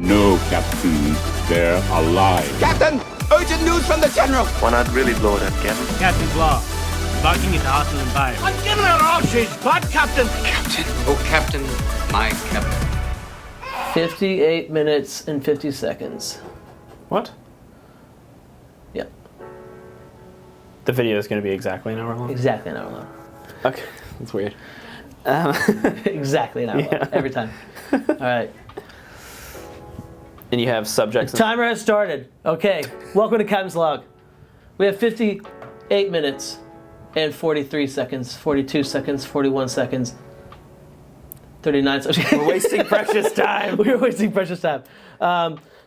No, Captain. They're alive. Captain! Urgent news from the General! Why not really blow it up, Captain? Captain's law. Barking into hostile environment. I'm giving her all she's got, Captain! Captain. Oh, Captain. My Captain. 58 minutes and 50 seconds. What? Yeah. The video is going to be exactly an hour long? Exactly an hour long. Okay, that's weird. Exactly an hour long, every time. All right. And you have subjects. Timer has started. Okay, welcome to Captain's Log. We have 58 minutes and 43 seconds, 42 seconds, 41 seconds, 39 seconds. We're wasting precious time. We're wasting precious time.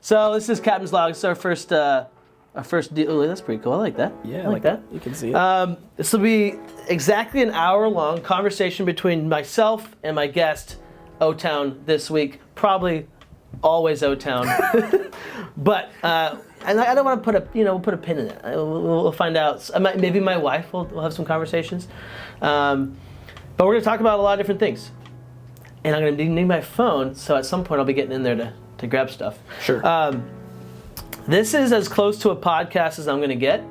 So this is Captain's Log. It's our first deal. Oh, that's pretty cool. I like that. Yeah, I like that. You can see it. This will be exactly an hour-long conversation between myself and my guest, O-Town, this week. Probably always O-Town. But and I don't want to put a pin in it. We'll find out. Maybe my wife will have some conversations. But we're going to talk about a lot of different things. And I'm going to need my phone, so at some point I'll be getting in there to grab stuff. Sure. This is as close to a podcast as I'm going to get.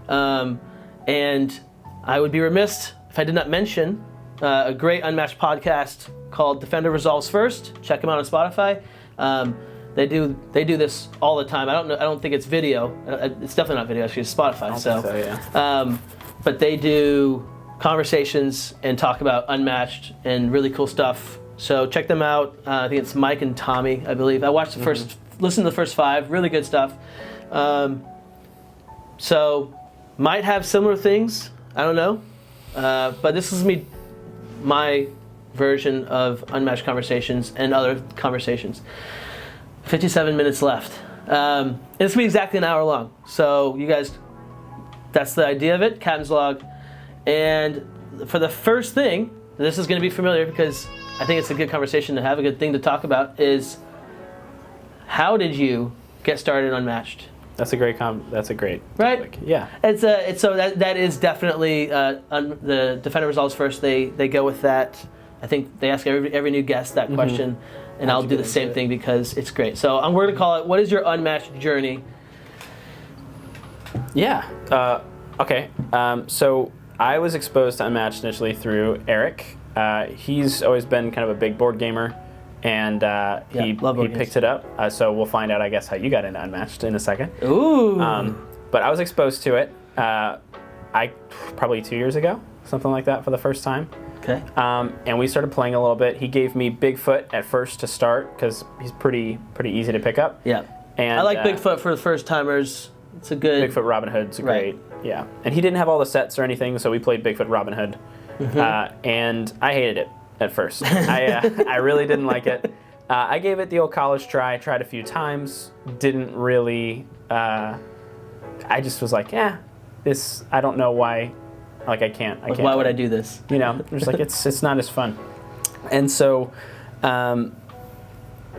And I would be remiss if I did not mention a great Unmatched podcast called Defender Resolves First. Check them out on Spotify. They do this all the time. I don't think it's video. It's definitely not video. Actually, it's Spotify. Yeah. But they do conversations and talk about Unmatched and really cool stuff. So check them out. I think it's Mike and Tommy, I believe. I watched listened to the first 5. Really good stuff. So might have similar things. I don't know. But this is my version of Unmatched Conversations and other conversations. 57 minutes left. And it's going to be exactly an hour long. So you guys, that's the idea of it, Captain's Log. And for the first thing, this is going to be familiar because I think it's a good conversation to have, a good thing to talk about, is how did you get started Unmatched? That's a great topic. Right? Yeah. So that is definitely the Defender Resolves First. They go with that. I think they ask every new guest that question, and I'll do the same thing because it's great. So we're going to call it, what is your Unmatched journey? Yeah. Okay. So I was exposed to Unmatched initially through Eric. He's always been kind of a big board gamer, and he picked it up. So we'll find out, I guess, how you got into Unmatched in a second. Ooh. But I was exposed to it probably 2 years ago, something like that, for the first time. Okay. And we started playing a little bit. He gave me Bigfoot at first to start because he's pretty easy to pick up. Yeah. And I like Bigfoot for the first timers. It's a good Bigfoot Robin Hood's great. Yeah. And he didn't have all the sets or anything, so we played Bigfoot Robin Hood. And I hated it at first. I really didn't like it. I gave it the old college try, tried a few times, didn't really, I just was like, this, I don't know why, like I can't. Why would I do this? You know, just like, it's not as fun. And so,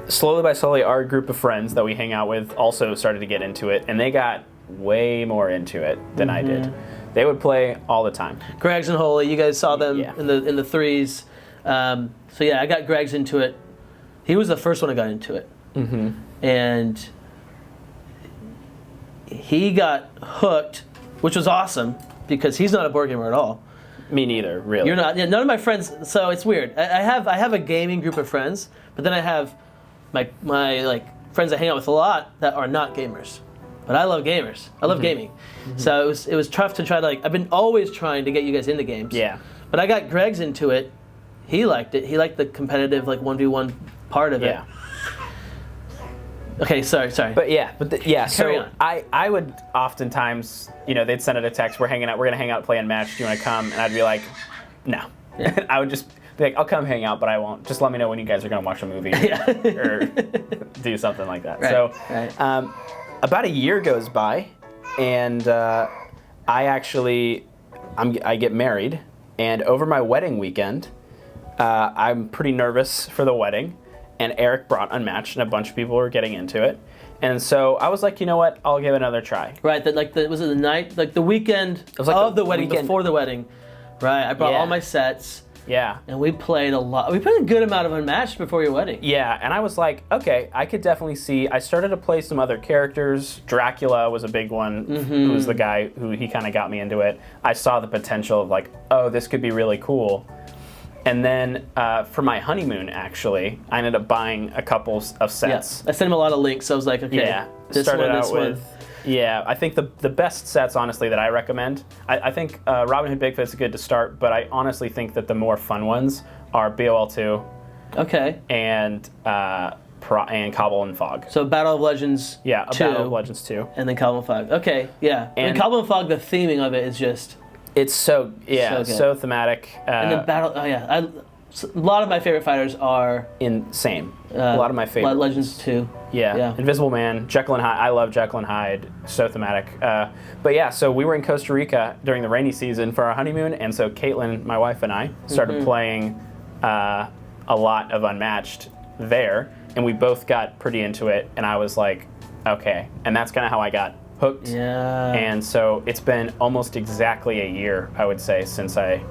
slowly by slowly, our group of friends that we hang out with also started to get into it, and they got way more into it than I did. They would play all the time. Greg's and Holy, you guys saw them in the threes. So yeah, I got Greg's into it. He was the first one I got into it. And he got hooked, which was awesome because he's not a board gamer at all. Me neither, really. You're not. Yeah, none of my friends. So it's weird. I have a gaming group of friends, but then I have my like friends I hang out with a lot that are not gamers. But I love gamers. I love gaming. So it was tough to try to I've been always trying to get you guys into games. Yeah. But I got Greg's into it. He liked it. He liked the competitive 1v1 part of it. Okay, sorry. Carry on. I would oftentimes, they'd send out a text, we're hanging out, we're gonna hang out, play Unmatched, do you wanna come? And I'd be like, no. I would just be like, I'll come hang out, but I won't. Just let me know when you guys are gonna watch a movie or do something like that. Right. About a year goes by, and I get married, and over my wedding weekend, I'm pretty nervous for the wedding, and Eric brought Unmatched, and a bunch of people were getting into it, and so I was like, you know what, I'll give it another try. Right, was it the night, the weekend of the wedding, before the wedding, right? I brought all my sets, Yeah. And we played a lot. We played a good amount of Unmatched before your wedding. Yeah, and I was like, okay, I could definitely see. I started to play some other characters. Dracula was a big one. Who was the guy who he kind of got me into it. I saw the potential of like, oh, this could be really cool. And then for my honeymoon, actually, I ended up buying a couple of sets. Yeah. I sent him a lot of links. So I was like, okay, Yeah, this started one, out this with. one. Yeah, I think the best sets, honestly, that I recommend. I think Robin Hood Bigfoot's good to start, but I honestly think that the more fun ones are BOL 2. Okay. And Cobble and Fog. So Battle of Legends. Yeah, 2, Battle of Legends 2. And then Cobble and Fog. Okay, yeah. And Cobble and Fog, the theming of it is just. It's so good. thematic. And then Battle. Oh yeah, a lot of my favorite fighters are insane. A lot of my favorite. Legends 2. Yeah. Invisible Man, Jekyll and Hyde. I love Jekyll and Hyde. So thematic. But yeah, so we were in Costa Rica during the rainy season for our honeymoon, and so Caitlin, my wife, and I started playing a lot of Unmatched there, and we both got pretty into it, and I was like, okay. And that's kind of how I got hooked. Yeah. And so it's been almost exactly a year, I would say, since I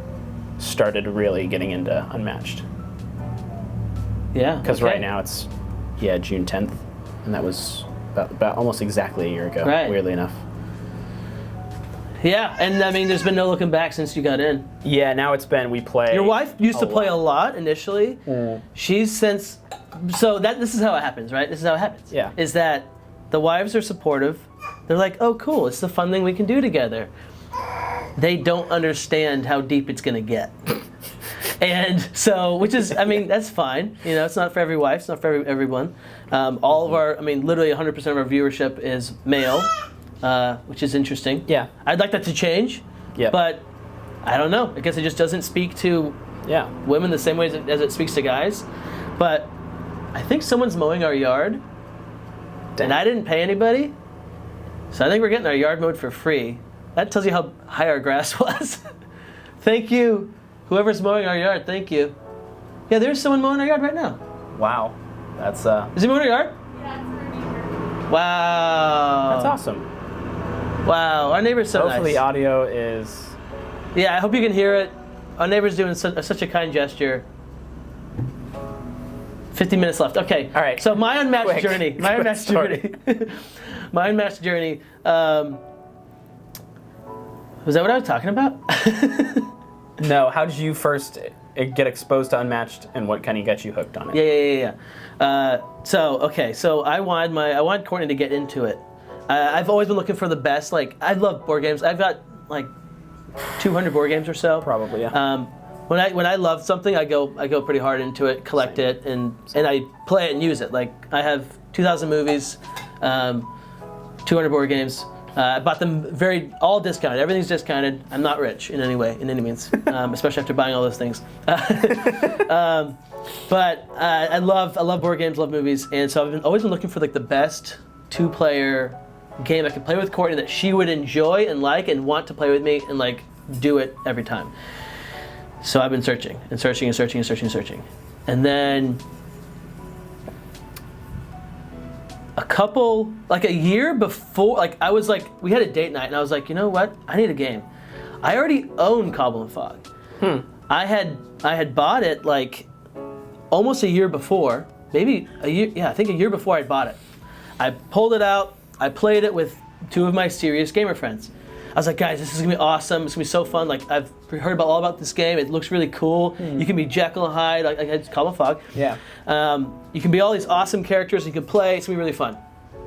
started really getting into Unmatched. Yeah. Because right now it's, June 10th, and that was about almost exactly a year ago, weirdly enough. Yeah, and I mean, there's been no looking back since you got in. Yeah, now it's been, we play. Your wife used to play a lot initially. She's since, this is how it happens, right? This is how it happens. Yeah. Is that the wives are supportive. They're like, oh, cool, it's the fun thing we can do together. They don't understand how deep it's going to get. And so, which is, I mean, that's fine. You know, it's not for every wife, it's not for everyone. All of our, I mean, literally 100% of our viewership is male, which is interesting. Yeah. I'd like that to change. Yeah. But I don't know. I guess it just doesn't speak to women the same way as it speaks to guys. But I think someone's mowing our yard, and I didn't pay anybody. So I think we're getting our yard mowed for free. That tells you how high our grass was. Thank you. Whoever's mowing our yard, thank you. Yeah, there's someone mowing our yard right now. Wow. That's Is he mowing our yard? Yeah, it's our neighbor. Wow. That's awesome. Wow, our neighbor's so Hopefully nice. audio is... Yeah, I hope you can hear it. Our neighbor's doing such a kind gesture. 50 minutes left. Okay. All right. So my Unmatched journey. My Quick Unmatched story. journey. My Unmatched journey. Was that what I was talking about? No, how did you first get exposed to Unmatched, and what kind of got you hooked on it? Yeah. So I wanted Courtney to get into it. I've always been looking for the best. Like, I love board games. I've got like 200 board games or so. Probably, yeah. When I love something, I go pretty hard into it, collect it, and I play it and use it. Like, I have 2,000 movies, 200 board games. I bought them all discounted. Everything's discounted. I'm not rich in any way, in any means, especially after buying all those things. But I love board games, love movies, and so I've always been looking for like the best 2-player game I could play with Courtney that she would enjoy and like and want to play with me and like do it every time. So I've been searching and searching and searching and searching and searching, and then a year before, like I was like, we had a date night and I was like, you know what? I need a game. I already own Cobble and Fog. I had bought it like almost a year before, maybe a year. Yeah, I think a year before I bought it. I pulled it out. I played it with 2 of my serious gamer friends. I was like, guys, this is gonna be awesome. It's gonna be so fun. Like, I've heard all about this game. It looks really cool. You can be Jekyll and Hyde, like it's Cobble and Fog. Yeah. You can be all these awesome characters. You can play. It's gonna be really fun.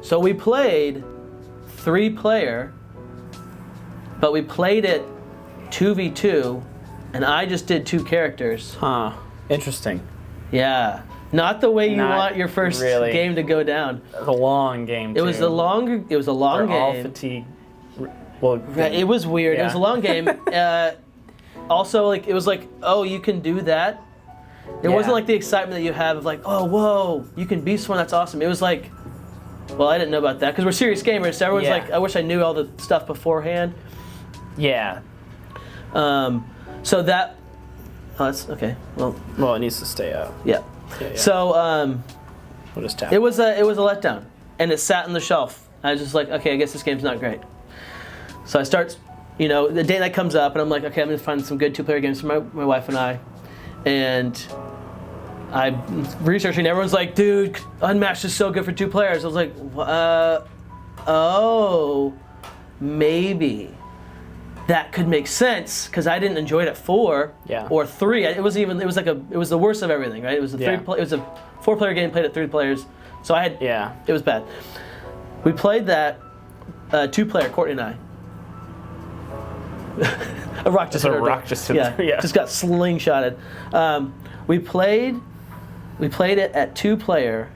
So we played 3-player, but we played it 2v2, and I just did 2 characters. Huh. Interesting. Yeah. Not the way you Not want your first really. game to go down. A long game. It was a long game. All fatigue. Well, It was weird. Yeah. It was a long game. Also, like, it was like, oh, you can do that. It wasn't like the excitement that you have of like, oh, whoa, you can be someone, that's awesome. It was like, well, I didn't know about that because we're serious gamers. So everyone's like, I wish I knew all the stuff beforehand. Yeah. So that, that's okay. Well, it needs to stay up. Yeah. Yeah. So We'll just tap. it was a letdown, and it sat on the shelf. I was just like, okay, I guess this game's not great. So I start, the day night comes up, and I'm like, okay, I'm gonna find some good 2-player games for my wife and I. and I'm researching. Everyone's like, dude, Unmatched is so good for 2 players. I was like, oh, maybe that could make sense because I didn't enjoy it at 4 or 3. It was the worst of everything, right? It was it was a 4-player game played at 3 players, so I had it was bad. We played that 2-player, Courtney and I. A rock just just got slingshotted. We played it at 2-player,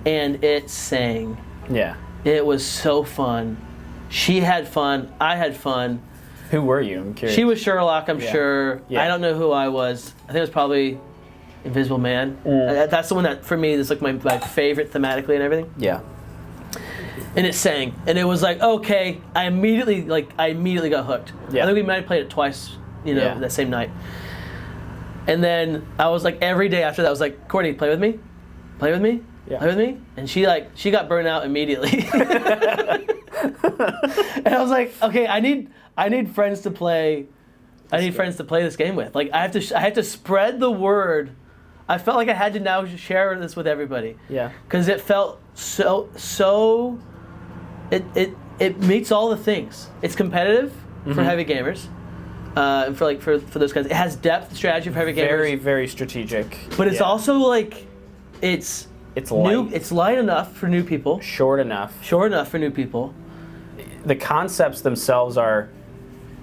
and it sang. Yeah. It was so fun. She had fun. I had fun. Who were you? I'm curious. She was Sherlock, I'm sure. Yeah. I don't know who I was. I think it was probably Invisible Man. That's the one that, for me, is like my favorite thematically and everything. Yeah. And it sang, and it was like, okay. I immediately got hooked. Yeah. I think we might have played it twice, that same night. And then I was like, every day after that, I was like, Courtney, play with me, play with me, play with me, and she got burnt out immediately. And I was like, okay, I need friends to play. I need friends to play this game with. Like I have to spread the word. I felt like I had to now share this with everybody. Yeah. Because it felt so. It meets all the things. It's competitive for heavy gamers. For those guys, it has depth strategy for heavy gamers. Very, very strategic. But it's also like, it's light. It's light enough for new people. Short enough for new people. The concepts themselves are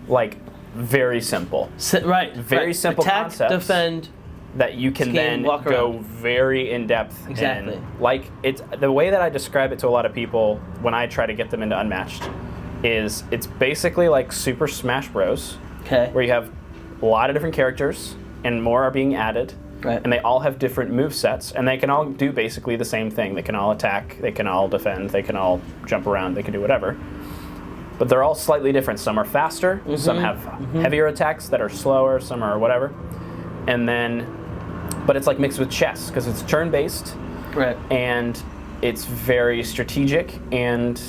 like very simple. Very simple Attack, concepts. Defend. That you can then go very in depth. Exactly. And, like it's the way that I describe it to a lot of people when I try to get them into Unmatched is it's basically like Super Smash Bros. Okay. Where you have a lot of different characters and more are being added. Right. And they all have different move sets and they can all do basically the same thing. They can all attack, they can all defend, they can all jump around, they can do whatever. But they're all slightly different. Some are faster, some have heavier attacks that are slower, some are whatever. And then, but it's like mixed with chess because it's turn-based, right? And it's very strategic. And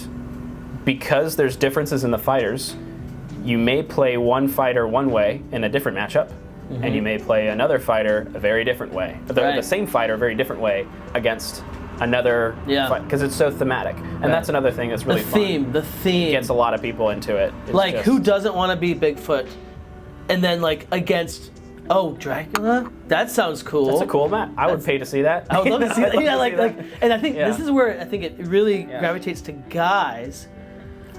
because there's differences in the fighters, you may play one fighter one way in a different matchup, and you may play another fighter a very different way. The same fighter a very different way against another fight because it's so thematic. And that's another thing that's really fun. The theme gets a lot of people into it. It's like who doesn't want to be Bigfoot, and then like against. Oh, Dracula? That sounds cool. That's a cool map. I would pay to see that. I would love to see that. And I think this is where I think it really gravitates to guys.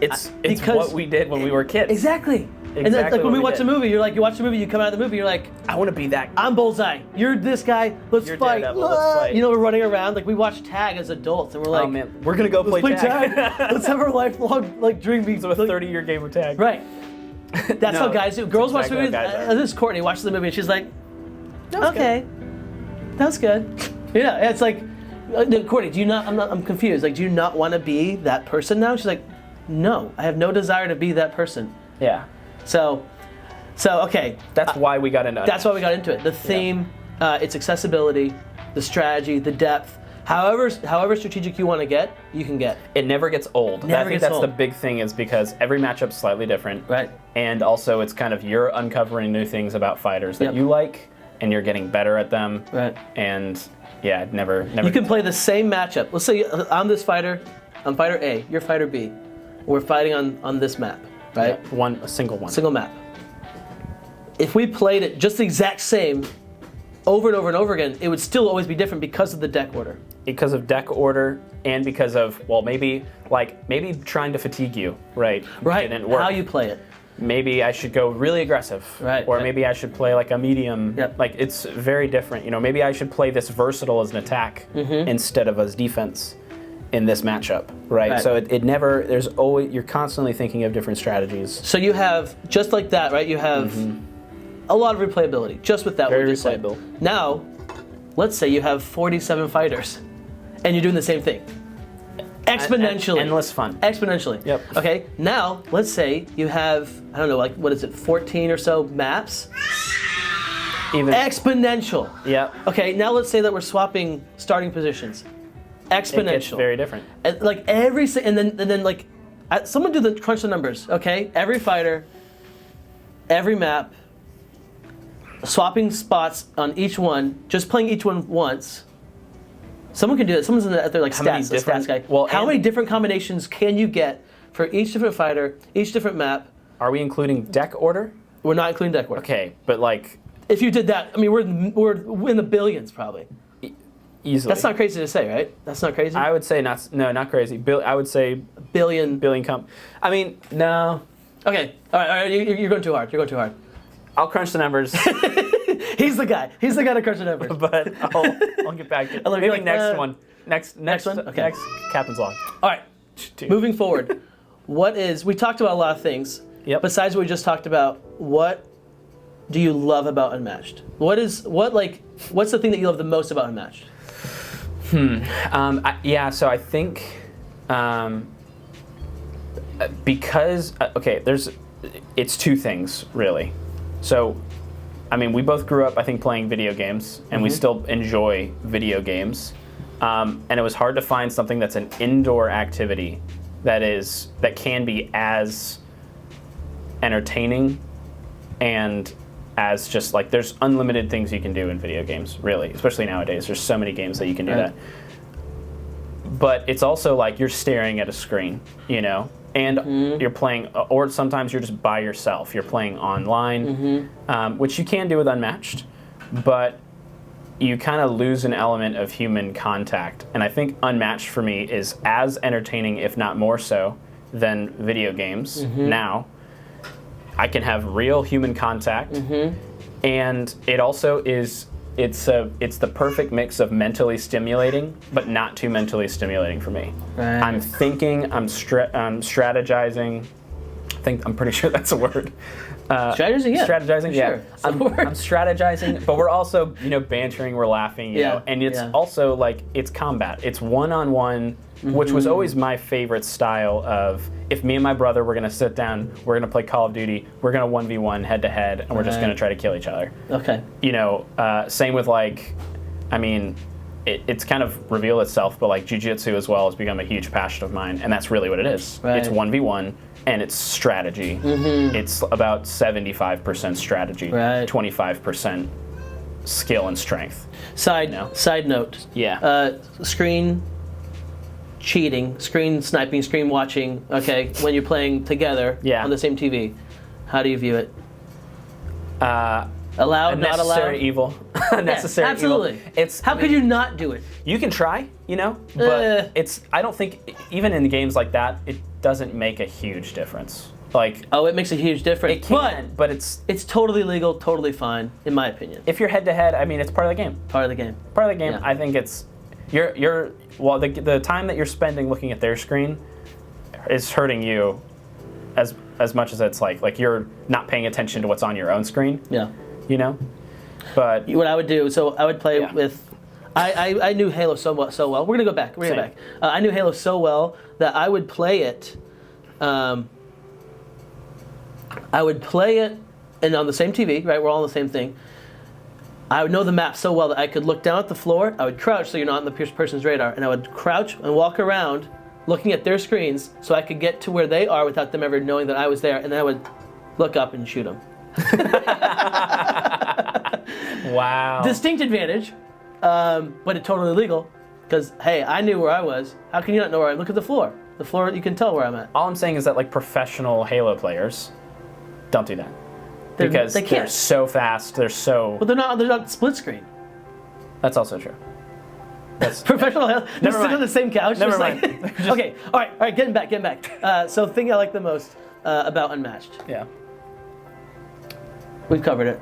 It's what we did when we were kids. Exactly. And then, like when we watch a movie, you watch the movie, you come out of the movie, you're like, I want to be that. I'm Bullseye. You're this guy. Let's fight. Daredevil, let's fight. We're running around. Like we watch Tag as adults, and we're like, oh man, we're gonna go play tag. Let's have our lifelong dream be a 30-year game of tag. Right. That's how guys do. Girls watch movies. This is Courtney watches the movie and she's like, okay, that's good. It's like, Courtney, do you not? I'm confused. Like, do you not want to be that person now? She's like, no, I have no desire to be that person. Yeah. So okay. That's why we got into it. That's why we got into it. The theme, its accessibility, the strategy, the depth. However strategic you want to get, you can get. It never gets old. I think that's the big thing is because every matchup's slightly different. Right. And also it's kind of you're uncovering new things about fighters that you like and you're getting better at them. Right. And never you can play the same matchup. Let's say I'm this fighter, I'm fighter A, you're fighter B. We're fighting on this map, right? Yeah, a single one. Single map. If we played it just the exact same over and over and over again, it would still always be different because of the deck order. Because of deck order and because of, maybe trying to fatigue you, right? Right, didn't work. How you play it. Maybe I should go really aggressive. Right. Or maybe I should play like a medium. Yep. Like it's very different. Maybe I should play this versatile as an attack instead of as defense in this matchup, right? So it never, there's always, you're constantly thinking of different strategies. So you have, just like that, right? You have a lot of replayability, just with that. Very replayable. Now, let's say you have 47 fighters, and you're doing the same thing. Exponentially. Endless fun. Exponentially. Yep. Okay, now, let's say you have, 14 or so maps. Even. Exponential. Yep. Okay, now let's say that we're swapping starting positions. Exponential. It gets very different. And then someone do crunch the numbers, okay? Every fighter, every map, swapping spots on each one, just playing each one once. Someone can do it. Someone's at their like How many stats, the stats different- guy. well, how and- many different combinations can you get for each different fighter, each different map? Are we including deck order? We're not including deck work. Okay, but like If you did that, I mean, we're in the billions probably. easily. That's not crazy to say, right? That's not crazy. I would say not crazy. I would say billion. I mean, no. Okay, all right. You're going too hard. You're going too hard. I'll crunch the numbers, He's the guy. He's the guy to crunch the numbers. but I'll get back to it. I'll Maybe be like, next one. Next one? Okay. Next captain's log. All right. Two. Moving forward, we talked about a lot of things. Yep. Besides what we just talked about, what do you love about Unmatched? What's the thing that you love the most about Unmatched? So I think because it's two things really. So, I mean, we both grew up, I think, playing video games, and we still enjoy video games. And it was hard to find something that's an indoor activity that can be as entertaining and as just like there's unlimited things you can do in video games, really, especially nowadays. There's so many games that you can do that. But it's also like you're staring at a screen, and you're playing, or sometimes you're just by yourself. You're playing online, which you can do with Unmatched, but you kind of lose an element of human contact. And I think Unmatched for me is as entertaining, if not more so, than video games now. I can have real human contact, and it also is. It's the perfect mix of mentally stimulating, but not too mentally stimulating for me. Right. I'm thinking, I'm strategizing. I'm pretty sure that's a word. Strategizing, yeah. Strategizing, yeah. Sure. I'm strategizing, but we're also, bantering, we're laughing, and it's also like it's combat. It's one-on-one, which was always my favorite style of if me and my brother were gonna sit down, we're gonna play Call of Duty, we're gonna 1v1 head-to-head, and we're just gonna try to kill each other. Okay. Same with it's kind of revealed itself, but like jiu-jitsu as well has become a huge passion of mine, and that's really what it is. Right. It's 1v1, and it's strategy. It's about 75% strategy, 25% skill and strength. Side note. Yeah. Screen cheating, screen sniping, screen watching. Okay, when you're playing together on the same TV, how do you view it? Allowed, not allowed? Necessary evil. Necessary absolutely. evil. How could you not do it? You can try, but I don't think, even in games like that, it doesn't make a huge difference. It makes a huge difference. It can, but it's totally legal, totally fine, in my opinion. If you're head to head, I mean, it's part of the game. Part of the game. Part of the game. Yeah. I think it's the time that you're spending looking at their screen is hurting you as much as it's like you're not paying attention to what's on your own screen. Yeah. But what I would do, so I would play with. I knew Halo so well. We're gonna go back. I knew Halo so well that I would play it. And on the same TV, right? We're all on the same thing. I would know the map so well that I could look down at the floor. I would crouch so you're not on the person's radar, and I would crouch and walk around, looking at their screens, so I could get to where they are without them ever knowing that I was there, and then I would look up and shoot them. Wow. Distinct advantage, but it's totally illegal. Because hey, I knew where I was. How can you not know where I am? Look at the floor. The floor, you can tell where I'm at. All I'm saying is that professional Halo players don't do that. They Because can't. they're so fast. They're so. Well, they're not split screen. That's also true. That's Professional Halo. Just Never sit mind. on the same couch. Never just mind. Okay. All right. Getting back. So, thing I like the most about Unmatched. Yeah. We've covered it.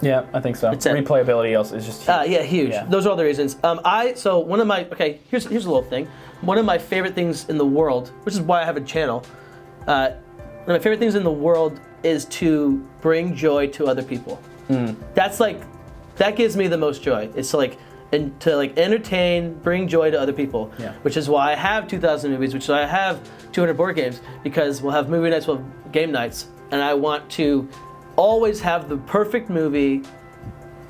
Yeah, I think so. Replayability else is just huge. Yeah, huge. Yeah. Those are all the reasons. Here's a little thing. One of my favorite things in the world, which is why I have a channel. One of my favorite things in the world is to bring joy to other people. That gives me the most joy. It's to entertain, bring joy to other people. Yeah. Which is why I have 2,000 movies, which is why I have 200 board games, because we'll have movie nights, we'll have game nights, and I want to always have the perfect movie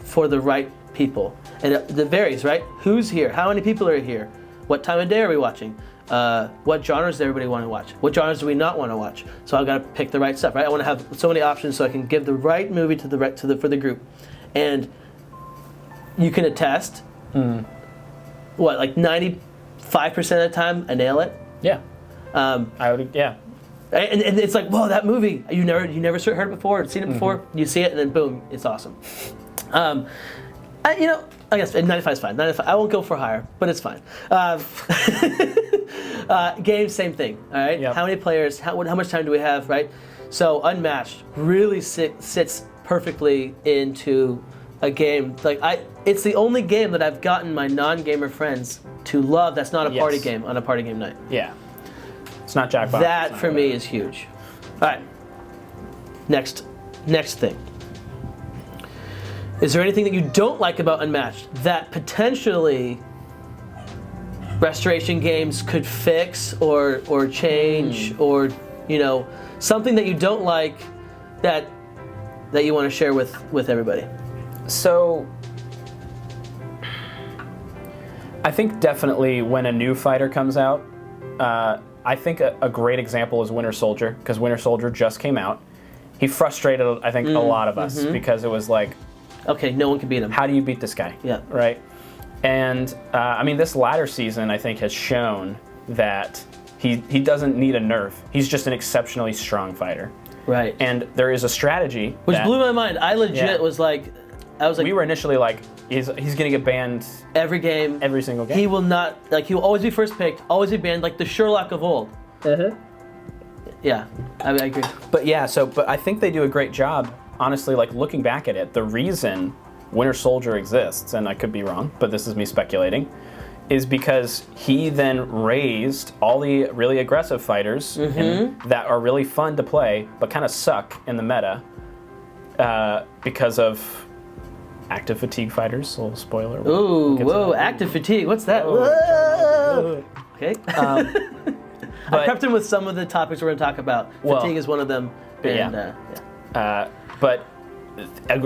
for the right people. And it varies, right? Who's here? How many people are here? What time of day are we watching? What genres does everybody want to watch? What genres do we not want to watch? So I've got to pick the right stuff, right? I want to have so many options so I can give the right movie for the group. and you can attest. What, like 95% of the time, I nail it. Yeah. I would. Yeah. And it's like, whoa, that movie you never heard it before, or seen it before. You see it, and then boom, it's awesome. I guess 95 is fine. 95, I won't go for higher, but it's fine. Games, same thing. All right. Yep. How many players? How much time do we have? Right. So Unmatched really sits perfectly into a game. It's the only game that I've gotten my non-gamer friends to love. That's not a party game on a party game night. Yeah. It's not Jackbox. That for me is huge. All right. Next thing. Is there anything that you don't like about Unmatched that potentially restoration games could fix or change, or something that you don't like that you want to share with everybody? So I think definitely when a new fighter comes out, I think a great example is Winter Soldier, because Winter Soldier just came out. He frustrated, I think, a lot of us because it was like, okay, no one can beat him. How do you beat this guy? Yeah. Right? And, this latter season, I think, has shown that he doesn't need a nerf. He's just an exceptionally strong fighter. Right. And there is a strategy which blew my mind. I legit was like, we were initially like, he's going to get banned every game. Every single game. He will not, he will always be first picked, always be banned, like the Sherlock of old. Yeah, I agree. But but I think they do a great job, honestly, like looking back at it. The reason Winter Soldier exists, and I could be wrong, but this is me speculating, is because he then raised all the really aggressive fighters that are really fun to play, but kind of suck in the meta because of active fatigue fighters. A little spoiler. Ooh, whoa, active fatigue. What's that? Whoa. Okay. I prepped him with some of the topics we're going to talk about. Fatigue is one of them. But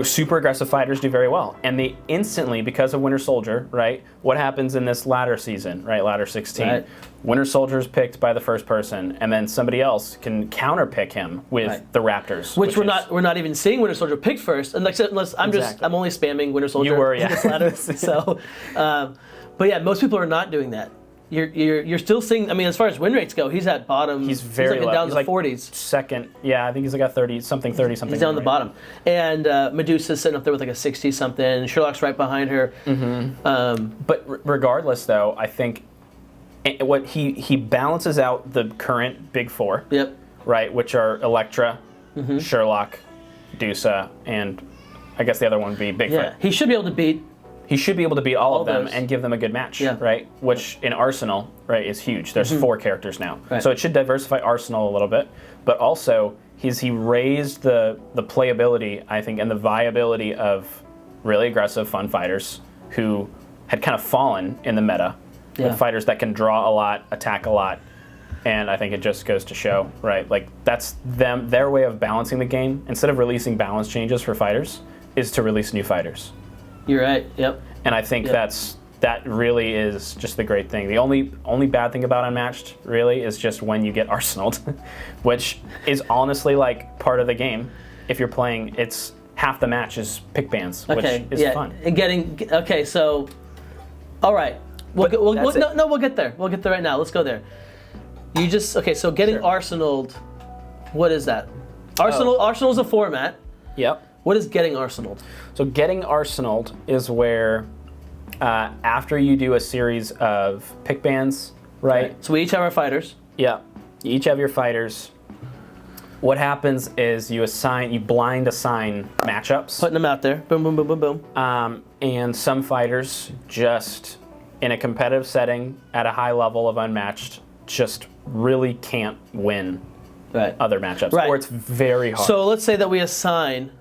super aggressive fighters do very well. And they instantly, because of Winter Soldier, right? What happens in this latter season, right? Latter 16. Right. Winter Soldier is picked by the first person, and then somebody else can counterpick him with the Raptors. Which we're not even seeing Winter Soldier picked first, unless I'm only spamming Winter Soldier. You were, in this ladder. So, but yeah, most people are not doing that. You're still seeing. I mean, as far as win rates go, he's at bottom. He's very low. Down he's to the 40s. Second, yeah, I think he's like a 30 something. He's down the bottom, and Medusa's sitting up there with like a 60 something. Sherlock's right behind her. But regardless, though, I think what he balances out the current big four. Yep. Right, which are Elektra, Sherlock, Medusa, and I guess the other one would be Bigfoot. Yeah, he should be able to beat. He should be able to beat all of them and give them a good match, right? Which in Arsenal, right, is huge. There's 4 characters now. Right. So it should diversify Arsenal a little bit. But also, he raised the playability, I think, and the viability of really aggressive, fun fighters who had kind of fallen in the meta. With fighters that can draw a lot, attack a lot. And I think it just goes to show, right? Like, that's their way of balancing the game. Instead of releasing balance changes for fighters, is to release new fighters. You're right. Yep. And I think that really is just the great thing. The only bad thing about Unmatched really is just when you get arsenaled, which is honestly like part of the game. If you're playing, it's half the match is pick bans, which is fun. And so all right. We'll get there. We'll get there right now. Let's go there. So getting arsenaled, what is that? Arsenal's a format. Yep. What is getting arsenaled? So getting arsenaled is where after you do a series of pick bans, right? Okay. So we each have our fighters. Yeah. You each have your fighters. What happens is you blind assign matchups. Putting them out there. Boom, boom, boom, boom, boom. And some fighters just, in a competitive setting at a high level of Unmatched, just really can't win other matchups. Right. Or it's very hard. So let's say that we assign,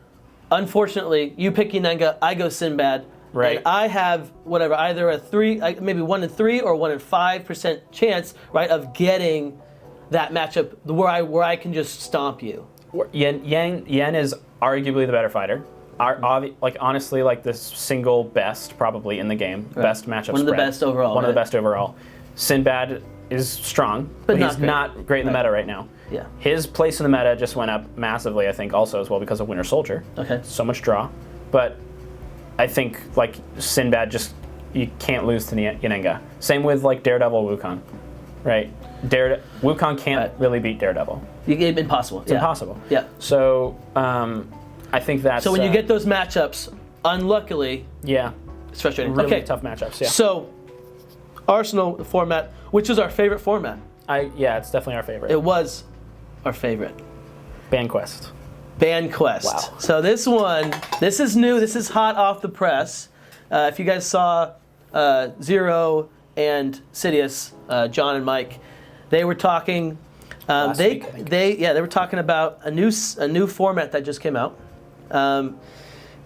unfortunately, you pick Inanga, I go Sinbad. Right. And I have either a 1 in 3 or 1 in 5% chance, right, of getting that matchup where I can just stomp you. Yen is arguably the better fighter. Honestly, the single best probably in the game. Right. Best matchup One of the spread. best overall. One of the best overall. Sinbad is strong, but he's not great in the meta right now. Yeah. His place in the meta just went up massively, I think, also as well because of Winter Soldier. Okay. So much draw. But I think like Sinbad you can't lose to Yenenga. Same with like Daredevil Wukong, right? Wukong can't really beat Daredevil. Impossible. It's impossible. Yeah. So I think that's So when you get those matchups, unluckily, yeah, it's frustrating. really Okay. tough matchups. Yeah. So Arsenal the format, which is our favorite format. It's definitely our favorite. It was our favorite. Band Quest. Band Quest. Wow. So this is new. This is hot off the press. If you guys saw Zero and Sidious, John and Mike, they were talking. Last week, I think. They were talking about a new format that just came out.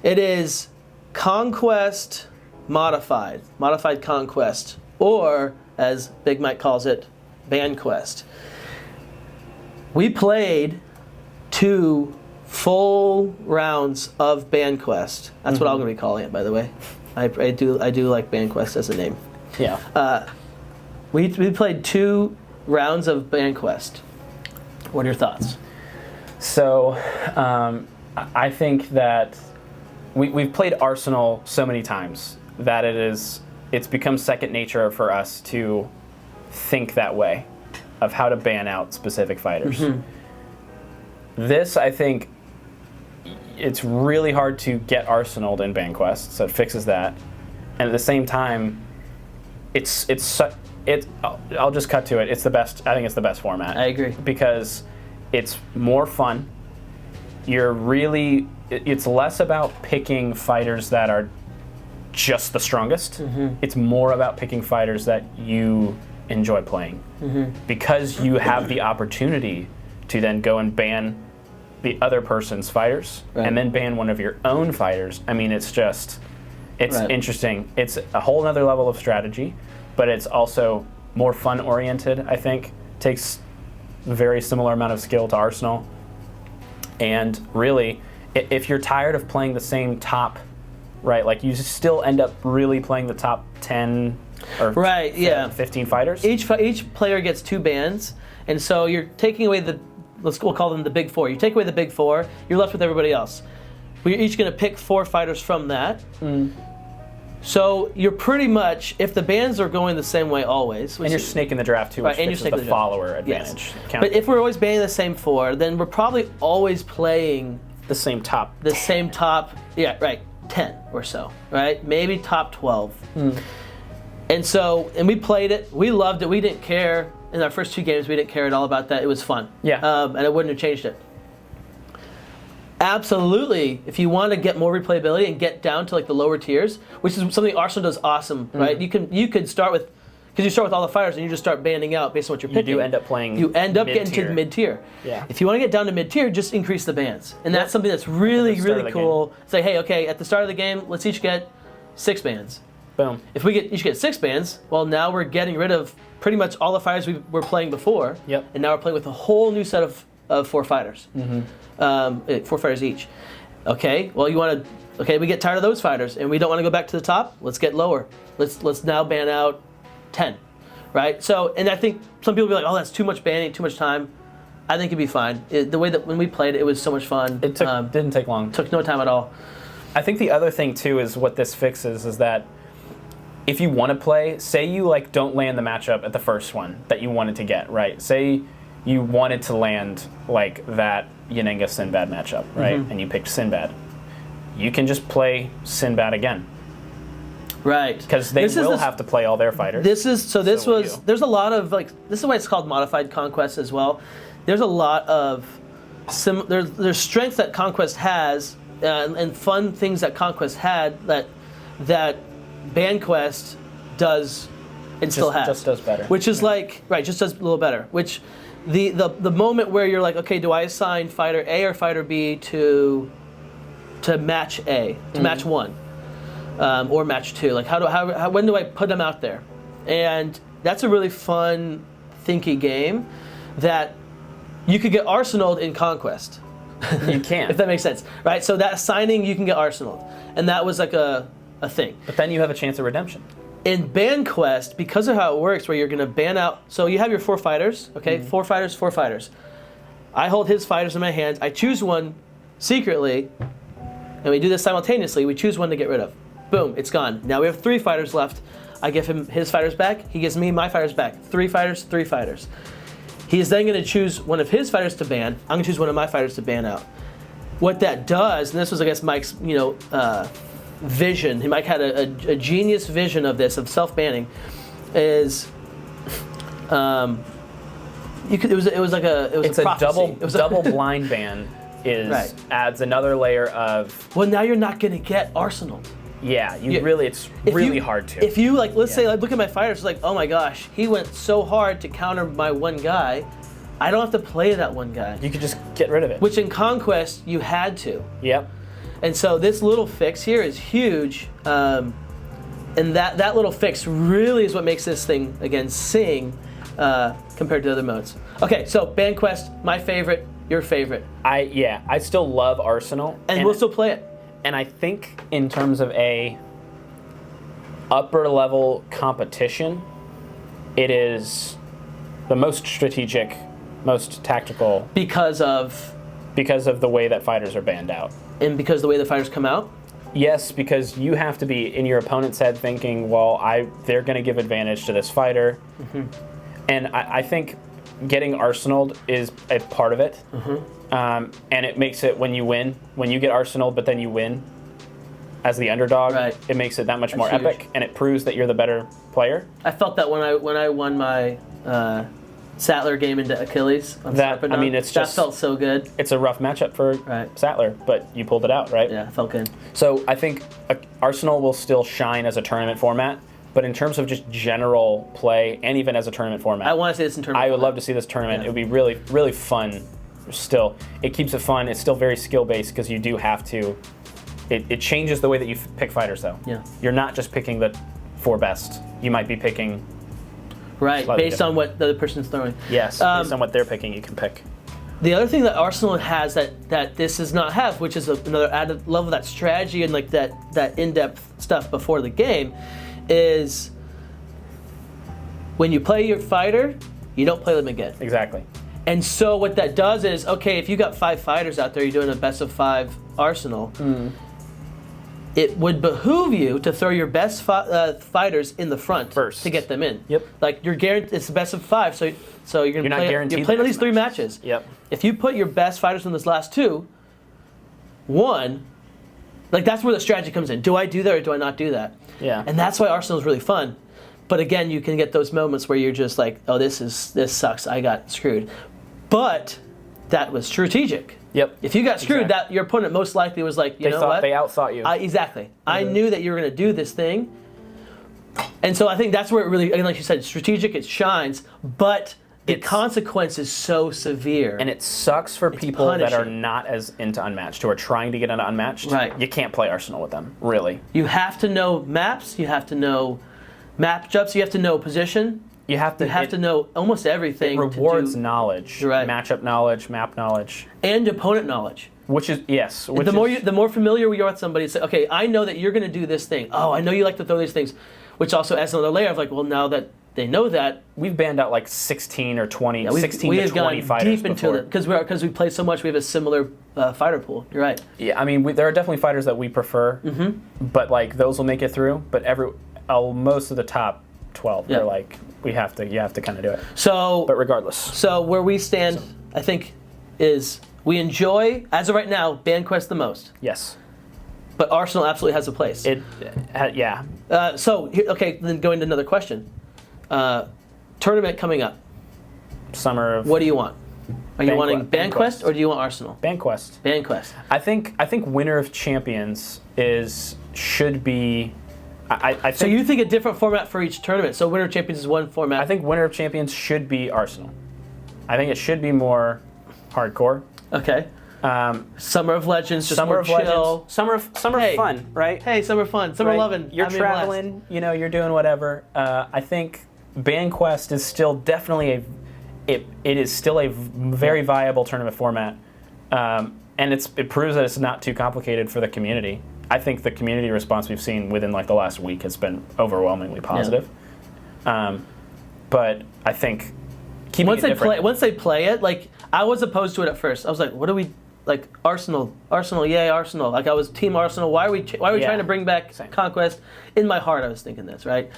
It is Conquest modified Conquest, or as Big Mike calls it, Band Quest. We played 2 full rounds of Band Quest. That's what I'm going to be calling it, by the way. I do like Band Quest as a name. Yeah. We played 2 rounds of Band Quest. What are your thoughts? So I think that we've played Arsenal so many times that it's become second nature for us to think that way of how to ban out specific fighters. This, I think, it's really hard to get Arsenaled in Band Quest, so it fixes that. And at the same time, I'll just cut to it. It's the best. I think it's the best format. I agree. Because it's more fun. It's less about picking fighters that are just the strongest. It's more about picking fighters that you enjoy playing. Because you have the opportunity to then go and ban the other person's fighters, and then ban one of your own fighters. I mean, it's interesting. It's a whole other level of strategy, but it's also more fun oriented, I think. Takes a very similar amount of skill to Arsenal. And really, if you're tired of playing the same top, right, like you still end up really playing the top 10 or 15 fighters. Each player gets 2 bans, and so you're taking away we'll call them the big 4. You take away the big 4, you're left with everybody else. We're each going to pick 4 fighters from that. So you're pretty much, if the bans are going the same way always. And you're snaking the draft too, which fixes the follower advantage. Yes. But if we're always banning the same 4, then we're probably always playing the same top. 10 or so, right? Maybe top 12. And we played it. We loved it. We didn't care. In our first 2 games, we didn't care at all about that. It was fun. Yeah. And I wouldn't have changed it. Absolutely, if you want to get more replayability and get down to like the lower tiers, which is something Arsenal does awesome, right? You could start with, because you start with all the fighters and you just start banding out based on what you're picking. You do end up playing. You end up getting mid-tier. to mid-tier. Yeah. If you want to get down to mid-tier, just increase the bans, and that's something that's really cool. Say, hey, okay, at the start of the game, let's each get 6 bans. Boom. If we each get 6 bans, well, now we're getting rid of pretty much all the fighters we were playing before. Yep. And now we're playing with a whole new set of 4 fighters. 4 fighters each. Okay, well we get tired of those fighters and we don't want to go back to the top. Let's get lower. Let's now ban out 10, right? So, and I think some people will be like, oh, that's too much banning, too much time. I think it'd be fine. The way that when we played it was so much fun. It didn't take long. Took no time at all. I think the other thing too is what this fixes is that if you want to play, say you don't land the matchup at the first one that you wanted to get, right? Say you wanted to land like that Yenenga Sinbad matchup, right? And you picked Sinbad. You can just play Sinbad again. Right. Because they will have to play all their fighters. There's a lot of this is why it's called modified Conquest as well. There's a lot of there's strength that Conquest has and fun things that Conquest had that Band Quest does and still has. Just does better. Which is just does a little better. Which the moment where you're like, okay, do I assign fighter A or fighter B to match A, to match 1, or match 2? Like when do I put them out there? And that's a really fun, thinky game that you could get Arsenaled in Conquest. You can. If that makes sense, right? So that assigning, you can get Arsenaled, and that was like a thing. But then you have a chance of redemption. In Band Quest, because of how it works, where you're going to ban out, so you have your 4 fighters, okay? 4 fighters. I hold his fighters in my hands. I choose one secretly, and we do this simultaneously. We choose one to get rid of. Boom, it's gone. Now we have 3 fighters left. I give him his fighters back. He gives me my fighters back. 3 fighters, 3 fighters. He is then going to choose one of his fighters to ban. I'm going to choose one of my fighters to ban out. What that does, and this was, I guess, Mike's, vision. Mike had a genius vision of this, of self-banning, is It's a double blind ban adds another layer of. Well, now you're not going to get Arsenal. Yeah, it's really hard to. If you let's say, look at my fighters, it's like, oh my gosh, he went so hard to counter my one guy. I don't have to play that one guy. You could just get rid of it. Which in Conquest you had to. Yep. And so this little fix here is huge, and that little fix really is what makes this thing again sing compared to other modes. Okay, so ban quest, my favorite, your favorite. I still love Arsenal, and we'll still play it. And I think in terms of a upper level competition, it is the most strategic, most tactical. Because of the way that fighters are banned out. And because the way the fighters come out? Yes, because you have to be in your opponent's head thinking, well, they're going to give advantage to this fighter. Mm-hmm. And I think getting arsenaled is a part of it. Mm-hmm. And it makes it when you get arsenaled, but then you win as the underdog, it makes it that much more epic, and it proves that you're the better player. I felt that when I won my Sattler game into Achilles. That felt so good. It's a rough matchup for Sattler, but you pulled it out, right? Yeah, it felt good. So I think Arsenal will still shine as a tournament format. But in terms of just general play, and even as a tournament format, I want to see this in tournament. I would love to see this tournament. Yeah. It would be really, really fun. Still, it keeps it fun. It's still very skill based because you do have to. It changes the way that you pick fighters, though. Yeah. You're not just picking the 4 best. You might be picking. Right, based on what the other person's throwing. Yes, based on what they're picking, you can pick. The other thing that Arsenal has that this does not have, which is another added level of that strategy and like that in-depth stuff before the game, is when you play your fighter, you don't play them again. Exactly. And so what that does is, okay, if you got 5 fighters out there, you're doing a best of 5 Arsenal, it would behoove you to throw your best fighters in the front first to get them in. Yep. Like you're guaranteed, it's the best of 5, so you're going to play. You're playing at least 3 matches. Yep. If you put your best fighters in those last 2, like that's where the strategy comes in. Do I do that or do I not do that? Yeah. And that's why Arsenal is really fun. But again, you can get those moments where you're just like, oh, this sucks. I got screwed. But that was strategic. Yep. If you got screwed, that your opponent most likely was like, you know what? They outthought you. Exactly. Mm-hmm. I knew that you were going to do this thing. And so I think that's where it really, like you said, strategic, it shines, but the consequence is so severe. And it sucks for people that are not as into Unmatched, who are trying to get into Unmatched. Right. You can't play Arsenal with them, really. You have to know maps, you have to know matchups, you have to know position. You have to know almost everything. It rewards knowledge, right. Matchup knowledge, map knowledge, and opponent knowledge. The more familiar we are with somebody, it's like, okay, I know that you're going to do this thing. Oh, I know you like to throw these things, which also adds another layer of like, well, now that they know that, we've banned out like 16 or 20, 16 we to have 20 gone fighters deep into it because we play so much. We have a similar fighter pool. You're right. Yeah, I mean, there are definitely fighters that we prefer, but like those will make it through. But most of the top 12, they're like, you have to kind of do it. So, but regardless. So where we stand, I think, is we enjoy, as of right now, Ban Quest the most. Yes. But Arsenal absolutely has a place. Yeah. Then going to another question. Tournament coming up. Summer of. What do you want? Are you wanting Ban Quest or do you want Arsenal? Ban Quest. Ban Quest. I think Winner of Champions should be. I think, so you think a different format for each tournament? So Winner of Champions is one format. I think Winner of Champions should be Arsenal. I think it should be more hardcore. Okay. Summer of Legends, just Summer more of chill. Legends. Summer of fun, right? Hey, summer fun, summer loving. You're traveling, you're doing whatever. I think Ban Quest is still definitely it is still a very viable tournament format, and it proves that it's not too complicated for the community. I think the community response we've seen within like the last week has been overwhelmingly positive. Yeah. But I think once they play it, like I was opposed to it at first. I was like, what are we like Arsenal, yay Arsenal. Like I was Team Arsenal. Why are we Yeah. trying to bring back Same. Conquest? In my heart, I was thinking this, right?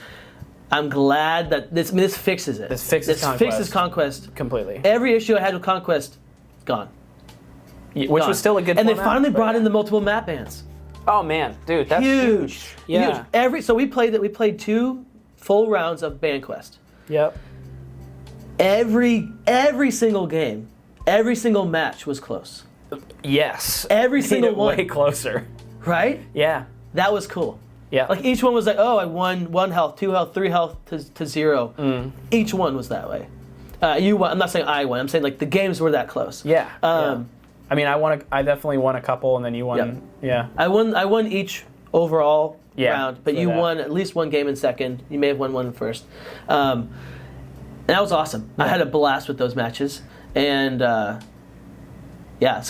I'm glad that this fixes it. This fixes Conquest completely. Every issue I had with Conquest, gone. Which Gone. was still a good And they format, finally but brought yeah. in the multiple map bans. Oh man, dude, that's huge. Yeah. Huge. So we played 2 full rounds of BanQuest. Yep. Every single game, every single match was close. Yes. Every Made single it one. way closer. Right? Yeah. That was cool. Yeah. Like each one was like, oh, I won 1 health, 2 health, 3 health to 0. Each one was that way. You won. I'm not saying I won. I'm saying like the games were that close. Yeah. I mean, I definitely won a couple, and then you won. Yep. Yeah. I won each overall round, but for you that. won at least 1 game in second. You may have won 1 first. And that was awesome. I had a blast with those matches, and so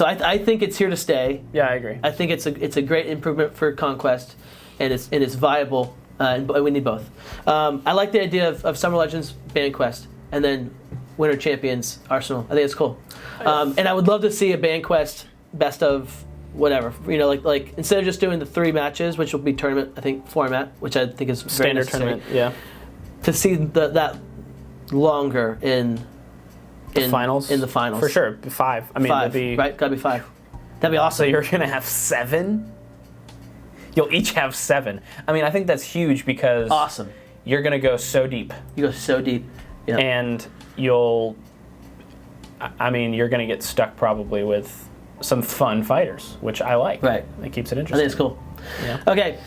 I think it's here to stay. Yeah, I agree. I think it's a great improvement for Conquest, and it's viable, and we need both. I like the idea of Summer Legends BanQuest, and then Winter Champions Arsenal. I think it's cool, and I would love to see a BanQuest best of whatever. You know, like instead of just doing the 3 matches, which will be tournament, I think format, which I think is very Standard necessary, tournament. Yeah. to see that longer in Finals. in the finals For sure. 5. I mean, 5, it'd be right? Gotta be 5. That'd be So awesome. you're gonna have 7. You'll each have 7. I mean, I think that's huge because Awesome. you're gonna go so deep, You go so deep. Yeah. and you're gonna get stuck probably with some fun fighters, which I like. Right. It keeps it I interesting. think it's cool. Yeah. Okay,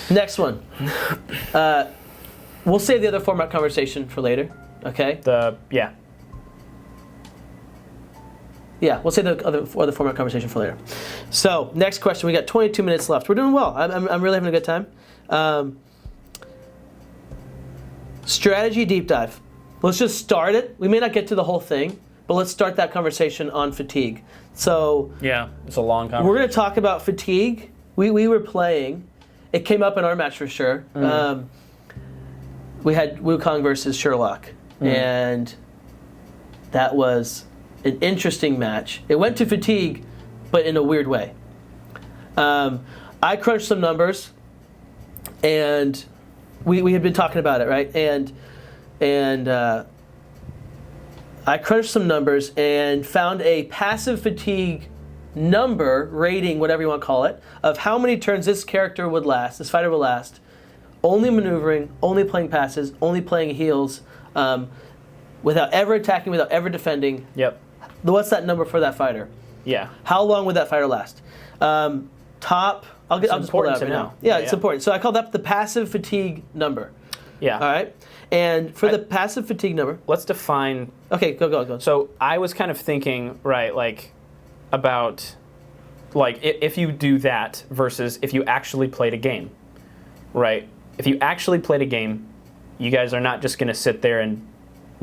next one. We'll save the other format conversation for later. Okay. Yeah, we'll save the other format conversation for later. So next question. We got 22 minutes left. We're doing well. I'm really having a good time. Strategy deep dive. Let's just start it. We may not get to the whole thing, but let's start that conversation on fatigue. So Yeah. It's a long conversation. we're going to talk about fatigue. We were playing. It came up in our match for sure. We had Wukong versus Sherlock, and that was an interesting match. It went to fatigue, but in a weird way. I crunched some numbers, and we had been talking about it, right? And I crunched some numbers and found a passive fatigue number, rating, whatever you want to call it, of how many turns this character would last, this fighter would last, only maneuvering, only playing passes, only playing heals, without ever attacking, without ever defending. Yep. What's that number for that fighter? Yeah. How long would that fighter last? I'll just pull it important out to right know. now. Yeah, Yeah, it's yeah. important. So I call that the passive fatigue number. Yeah. All right? And for the passive fatigue number... Let's define. Okay, go. So I was kind of thinking, right, like, about, like, if you do that versus if you actually played a game, right? If you actually played a game, you guys are not just going to sit there and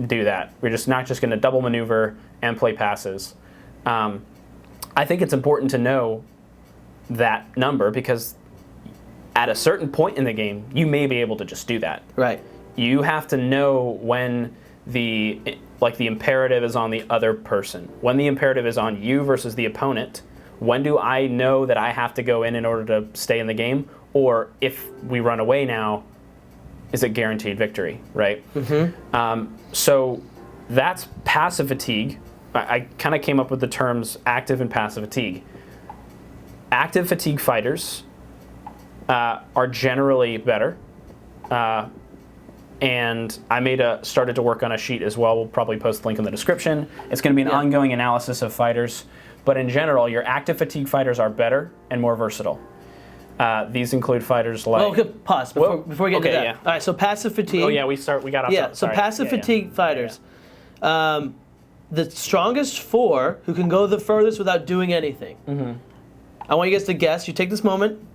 do that. We're just not just going to double maneuver and play passes. I think it's important to know that number because at a certain point in the game, you may be able to just do that. Right. You have to know when the imperative is on the other person, when the imperative is on you versus the opponent. When do I know that I have to go in order to stay in the game? Or if we run away now, is it guaranteed victory, right? Mm-hmm. So that's passive fatigue. I kind of came up with the terms active and passive fatigue. Active fatigue fighters are generally better. And I started to work on a sheet as well. We'll probably post the link in the description. It's going to be an ongoing analysis of fighters. But in general, your active fatigue fighters are better and more versatile. These include fighters like... Well, okay, pause before we get into that. Yeah. All right, so passive fatigue. Oh, yeah, we got off. Yeah, so sorry. passive fatigue fighters. The strongest 4 who can go the furthest without doing anything. Mm-hmm. I want you guys to guess. You take this moment.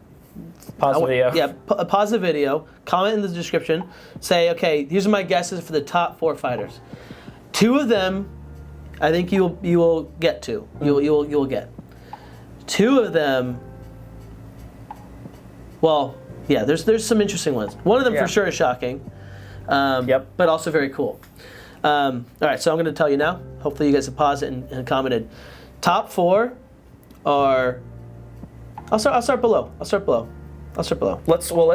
Pause the video. Yeah, pause the video. Comment in the description. Say, okay, these are my guesses for the top 4 fighters. 2 of them, I think you will get to. You will get. 2 of them. Well, yeah. There's some interesting ones. One of them for sure is shocking. But also very cool. All right, so I'm going to tell you now. Hopefully you guys have paused it and commented. Top 4 are. I'll start below. Let's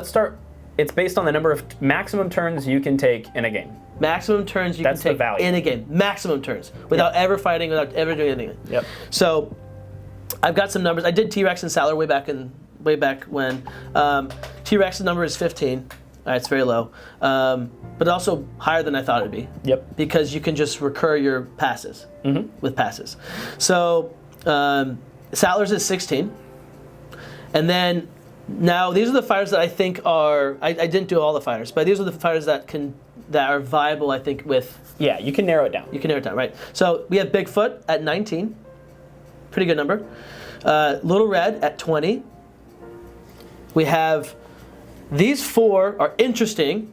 start. It's based on the number of maximum turns you can take in a game. Maximum turns you That's the can take value. in a game. Maximum turns without ever fighting, without ever doing anything. Yep. So I've got some numbers. I did T-Rex and Sattler way back when. T-Rex's number is 15. It's very low, but also higher than I thought it'd be. Yep. Because you can just recur your passes with passes. So Sattler's is 16, and then now these are the fighters that I think are. I didn't do all the fighters, but these are the fighters that are viable. I think with. Yeah, you can narrow it down. You can narrow it down, right? So we have Bigfoot at 19, pretty good number. Little Red at 20. We have. These 4 are interesting,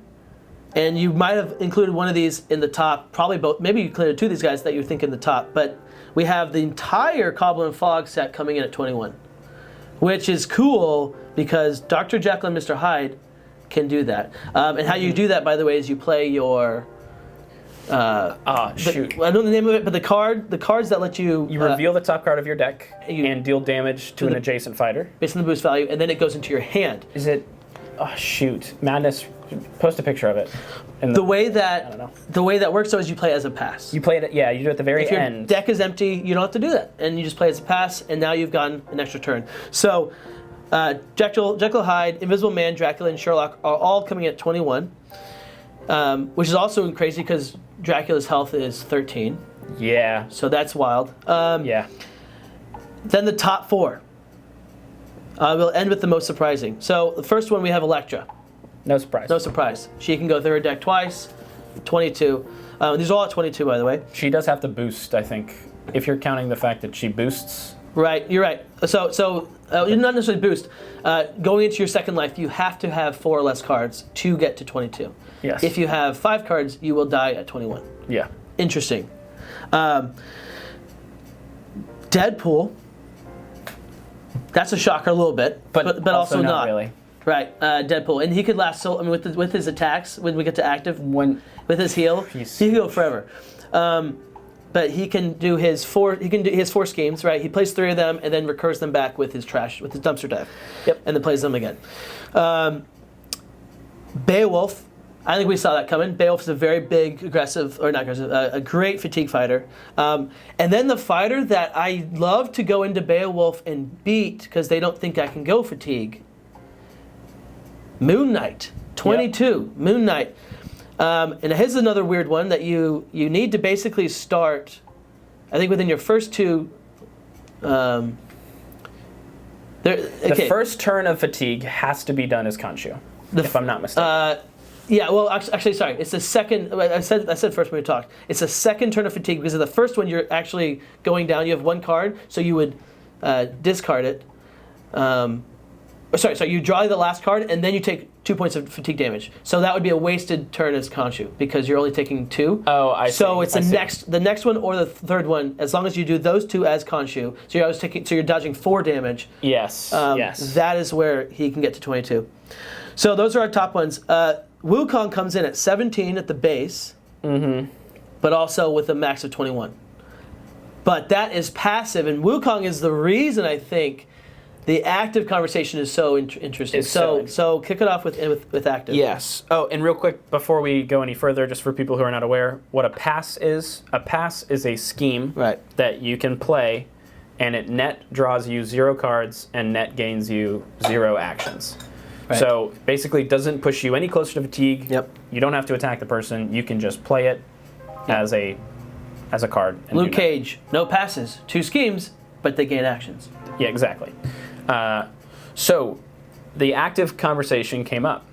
and you might have included one of these in the top, probably both, maybe you included 2 of these guys that you think in the top, but we have the entire Cobble Fog set coming in at 21, which is cool because Dr. Jekyll and Mr. Hyde can do that. And how you do that, by the way, is you play your... Shoot. I don't know the name of it, but the cards that let you... You reveal the top card of your deck and deal damage to an adjacent fighter. Based on the boost value, and then it goes into your hand. Is it... Oh, shoot. Madness. Post a picture of it. The way that I don't know. The way that works though is you play as a pass. You play it. Yeah, you do it at the very if your end. deck is empty, you don't have to do that, and you just play as a pass, and now you've gotten an extra turn. So, Jekyll, Hyde, Invisible Man, Dracula, and Sherlock are all coming at 21, which is also crazy because Dracula's health is 13. Yeah. So that's wild. Yeah. Then the top 4. We'll end with the most surprising. So the first one we have Elektra. No surprise. No surprise. She can go through her deck twice. 22. These are all at 22, by the way. She does have to boost, I think, if you're counting the fact that she boosts. Right, you're right. So not necessarily boost. Going into your second life, you have to have 4 or less cards to get to 22. Yes. If you have 5 cards, you will die at 21. Yeah. Interesting. Deadpool. That's a shocker a little bit, but also not really. Right, Deadpool, and he could last so. I mean, with his attacks, when we get to active, with his heal, he can go forever. But he can do his 4. He can do his 4 schemes. Right, he plays 3 of them and then recurs them back with his dumpster dive. Yep. And then plays them again. Beowulf. I think we saw that coming. Beowulf is a very big, a great fatigue fighter. And then the fighter that I love to go into Beowulf and beat because they don't think I can go fatigue. Moon Knight, 22. Yep. Moon Knight. And here's another weird one that you need to basically start, I think within your first 2. The first turn of fatigue has to be done as Khonshu, if I'm not mistaken. Yeah, well, actually, sorry. It's the second. I said first when we talked. It's the second turn of fatigue because of the first one you're actually going down. You have 1 card, so you would discard it. Sorry. You draw the last card, and then you take 2 points of fatigue damage. So that would be a wasted turn as Khonshu because you're only taking 2. Oh, I see. So it's the next one or the third one. As long as you do those 2 as Khonshu, so you're always taking. So you're dodging 4 damage. Yes. Yes. That is where he can get to 22. So those are our top ones. Wukong comes in at 17 at the base, but also with a max of 21. But that is passive, and Wukong is the reason I think the active conversation is so interesting. So kick it off with active. Yes. Oh, and real quick, before we go any further, just for people who are not aware, what a pass is a scheme that you can play, and it net draws you 0 cards and net gains you 0 actions. Right. So basically it doesn't push you any closer to fatigue. Yep. You don't have to attack the person. You can just play it as a card. And Luke Cage, no passes, 2 schemes, but they gain actions. Yeah, exactly. So the active conversation came up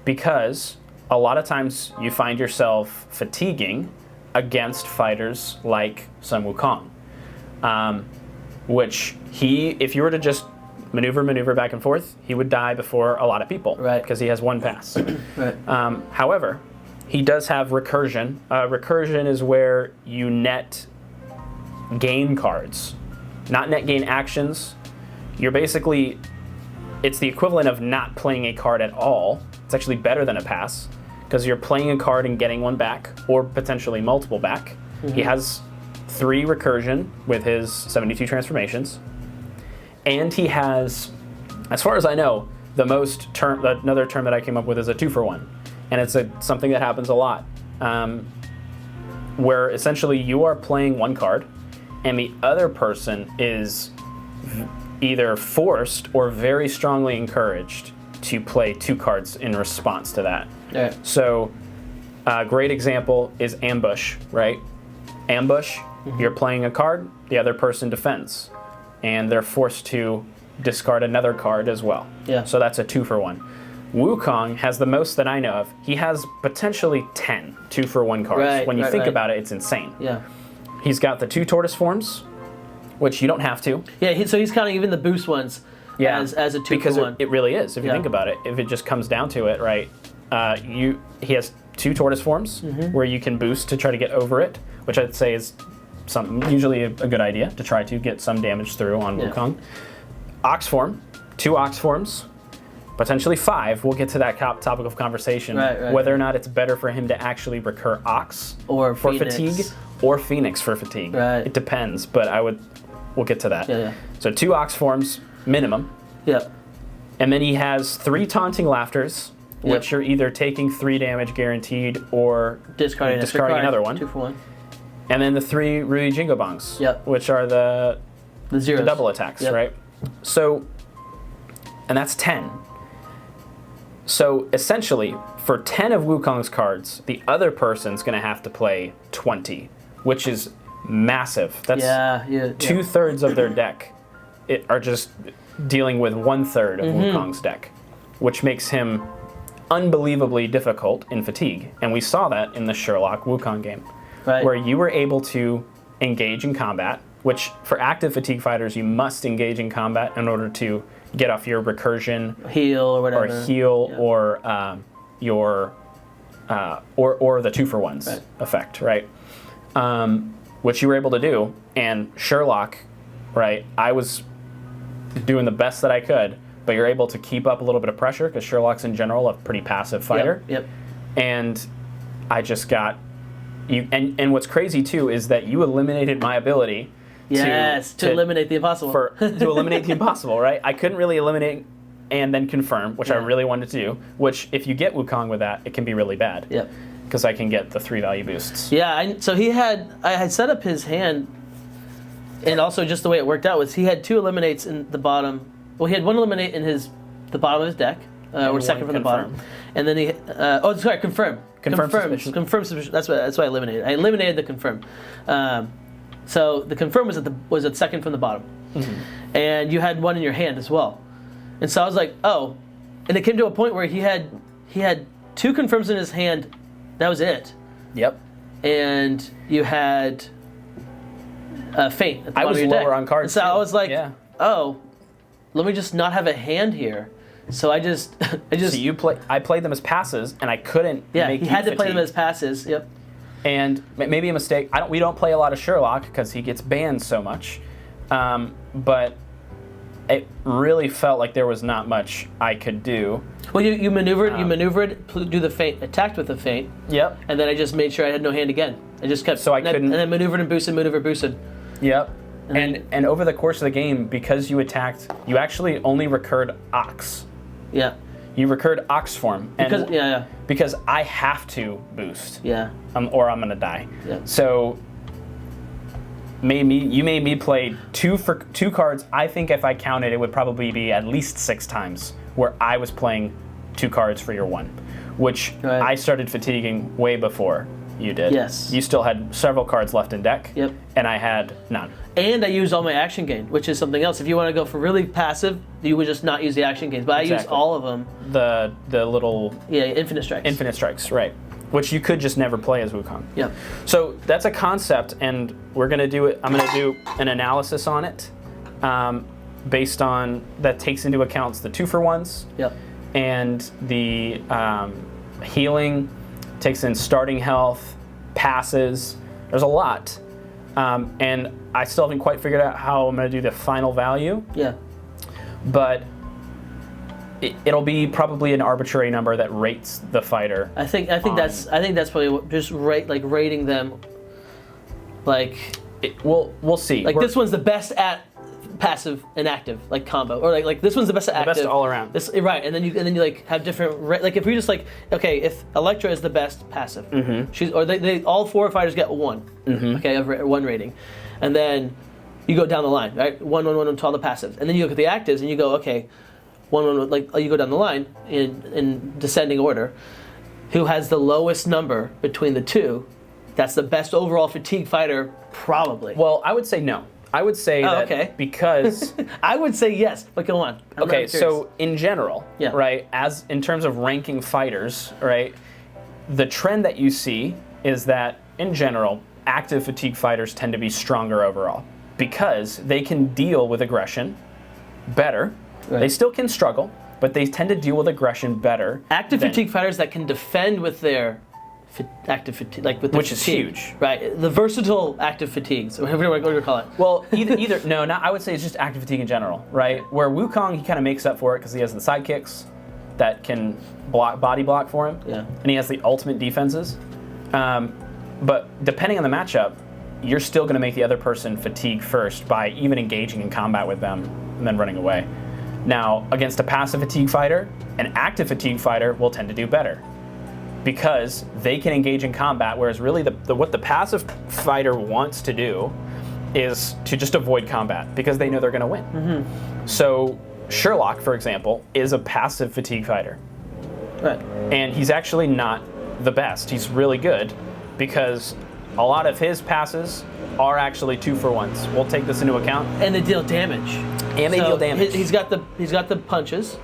because a lot of times you find yourself fatiguing against fighters like Sun Wukong, which if you were to just maneuver back and forth, he would die before a lot of people, right? Because he has 1 pass. Right. However, he does have recursion. Recursion is where you net gain cards, not net gain actions. You're basically, it's the equivalent of not playing a card at all. It's actually better than a pass because you're playing a card and getting 1 back, or potentially multiple back. He has 3 recursion with his 72 transformations, and he has, as far as I know, another term that I came up with is a 2-for-1, and it's something that happens a lot, where essentially you are playing one card, and the other person is either forced or very strongly encouraged to play 2 cards in response to that. Yeah. So a great example is ambush, right? Ambush, you're playing a card, the other person defends, and they're forced to discard another card as well. Yeah. So that's a 2-for-1. Wukong has the most that I know of. He has potentially 10 2-for-1 cards. Right, when you right, think right. about it, it's insane. Yeah. He's got the 2 tortoise forms, which you don't have to. Yeah, so he's counting even the boost ones as a 2-for-1. Because it really is, if you think about it. If it just comes down to it, right? He has 2 tortoise forms where you can boost to try to get over it, which I'd say is usually a good idea to try to get some damage through on Wukong. Ox form, 2 ox forms, potentially 5. We'll get to that topic of conversation. Right, whether or not it's better for him to actually recur ox or for Phoenix. fatigue or Phoenix for fatigue. Right. It depends, but we'll get to that. Yeah. So 2 ox forms minimum. Yep. And then he has 3 taunting laughters, which are either taking 3 damage guaranteed or Discarding another one. 2-for-1. And then the 3 Rui Jingo Bongs, Yep. which are the zeros. the double attacks, Yep. right? So, and that's 10. So essentially, for 10 of Wukong's cards, the other person's going to have to play 20, which is massive. That's 2/3 of their deck are just dealing with 1/3 of Wukong's deck, which makes him unbelievably difficult in fatigue. And we saw that in the Sherlock Wukong game, where you were able to engage in combat, which for active fatigue fighters, you must engage in combat in order to get off your recursion, heal or whatever, or or the 2-for-1s effect, right? Which you were able to do. And Sherlock, right? I was doing the best that I could, but you're able to keep up a little bit of pressure because Sherlock's in general a pretty passive fighter. Yep. And I just got you. And what's crazy too is that you eliminated my ability. To eliminate the impossible. To eliminate the impossible, right? I couldn't really eliminate and then confirm, which I really wanted to do, which if you get Wukong with that, it can be really bad. Yep. Because I can get the 3 value boosts. Yeah, so I had set up his hand, and also just the way it worked out was he had 2 eliminates in the bottom. Well, he had 1 eliminate in the bottom of his deck, or second from the bottom. And then he, confirm. Confirm suspicion. Confirm suspicion. That's why I eliminated. I eliminated the confirm. So the confirm was at second from the bottom, and you had 1 in your hand as well, and so I was like, oh, and it came to a point where he had 2 confirms in his hand, that was it. Yep. And you had feint at the I bottom was of your lower deck. on cards. And so too. I was like, yeah. oh, let me just not have a hand here. So I just. So I played them as passes, and I couldn't. Yeah, make he you had to play fatigue. them as passes. Yep. And maybe a mistake. We don't play a lot of Sherlock because he gets banned so much, but it really felt like there was not much I could do. Well, you maneuvered, do the feint, attacked with the feint. Yep. And then I just made sure I had no hand again. I just kept. So I couldn't. And then maneuvered and boosted, maneuvered, boosted. Yep. And over the course of the game, because you attacked, you actually only recurred Ox. Yeah. You recurred Ox form. And because I have to boost. Yeah. Or I'm gonna die. Yeah. So you made me play 2 cards. I think if I counted, it would probably be at least 6 times where I was playing 2 cards for your 1, which I started fatiguing way before you did. Yes. You still had several cards left in deck. Yep. And I had none. And I used all my action gain, which is something else. If you want to go for really passive, you would just not use the action gains. But I used all of them. The little infinite strikes. Infinite strikes, right? Which you could just never play as Wukong. Yep. So that's a concept, and we're gonna do it. I'm gonna do an analysis on it, based on that takes into account the 2-for-1s. Yep. And the healing, takes in starting health, passes. There's a lot. And I still haven't quite figured out how I'm going to do the final value. Yeah. But it'll be probably an arbitrary number that rates the fighter. I think that's probably just rating them like We'll see. Like this one's the best at passive and active, like combo, or like this one's the best at active. best all around. This, right, and then you like have different like if we just like okay, if Electra is the best passive, she's or they all 4 fighters get 1, okay, of 1 rating, and then you go down the line, right, 1 1 1 to all the passives, and then you look at the actives and you go okay, 1 1 1, like you go down the line in descending order, who has the lowest number between the two, that's the best overall fatigue fighter probably. Well, I would say no. I would say that okay. because I would say yes, but go on. okay, so in general, Yeah. right, as in terms of ranking fighters, right, the trend that you see is that in general, active fatigue fighters tend to be stronger overall because they can deal with aggression better. Right. They still can struggle, but they tend to deal with aggression better. Active than- fatigue fighters that can defend with their active fatigue, like with their Which is fatigue. huge. Right, the versatile active fatigues, whatever you want to call it. Well, either no, not. I would say it's just active fatigue in general, right? Where Wukong, he kind of makes up for it because he has the sidekicks that can body block for him, Yeah. and he has the ultimate defenses. But depending on the matchup, you're still going to make the other person fatigue first by even engaging in combat with them and then running away. Now, against a passive fatigue fighter, an active fatigue fighter will tend to do better, because they can engage in combat, whereas really what the passive fighter wants to do is to just avoid combat because they know they're going to win. So Sherlock, for example, is a passive fatigue fighter. Right. And he's actually not the best. He's really good because a lot of his passes are actually 2-for-1s. We'll take this into account. And they deal damage. And they deal damage. He's got the punches.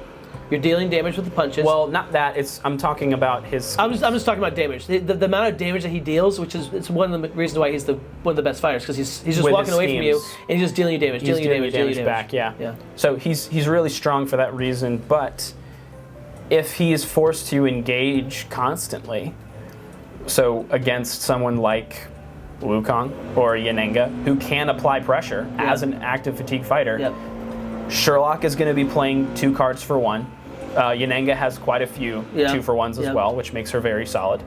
You're dealing damage with the punches. Well, not that. I'm talking about his. I'm just talking about damage. The amount of damage that he deals, which is it's one of the reasons why he's one of the best fighters, because he's just With walking his away from you schemes. and he's just dealing you damage, He's dealing you damage back, yeah. So he's really strong for that reason, but if he is forced to engage constantly, so against someone like Wukong or Yanenga, who can apply pressure as an active fatigue fighter, Yep. Sherlock is going to be playing 2 cards for 1. Yanenga has quite a few 2-for-1s as well, which makes her very solid.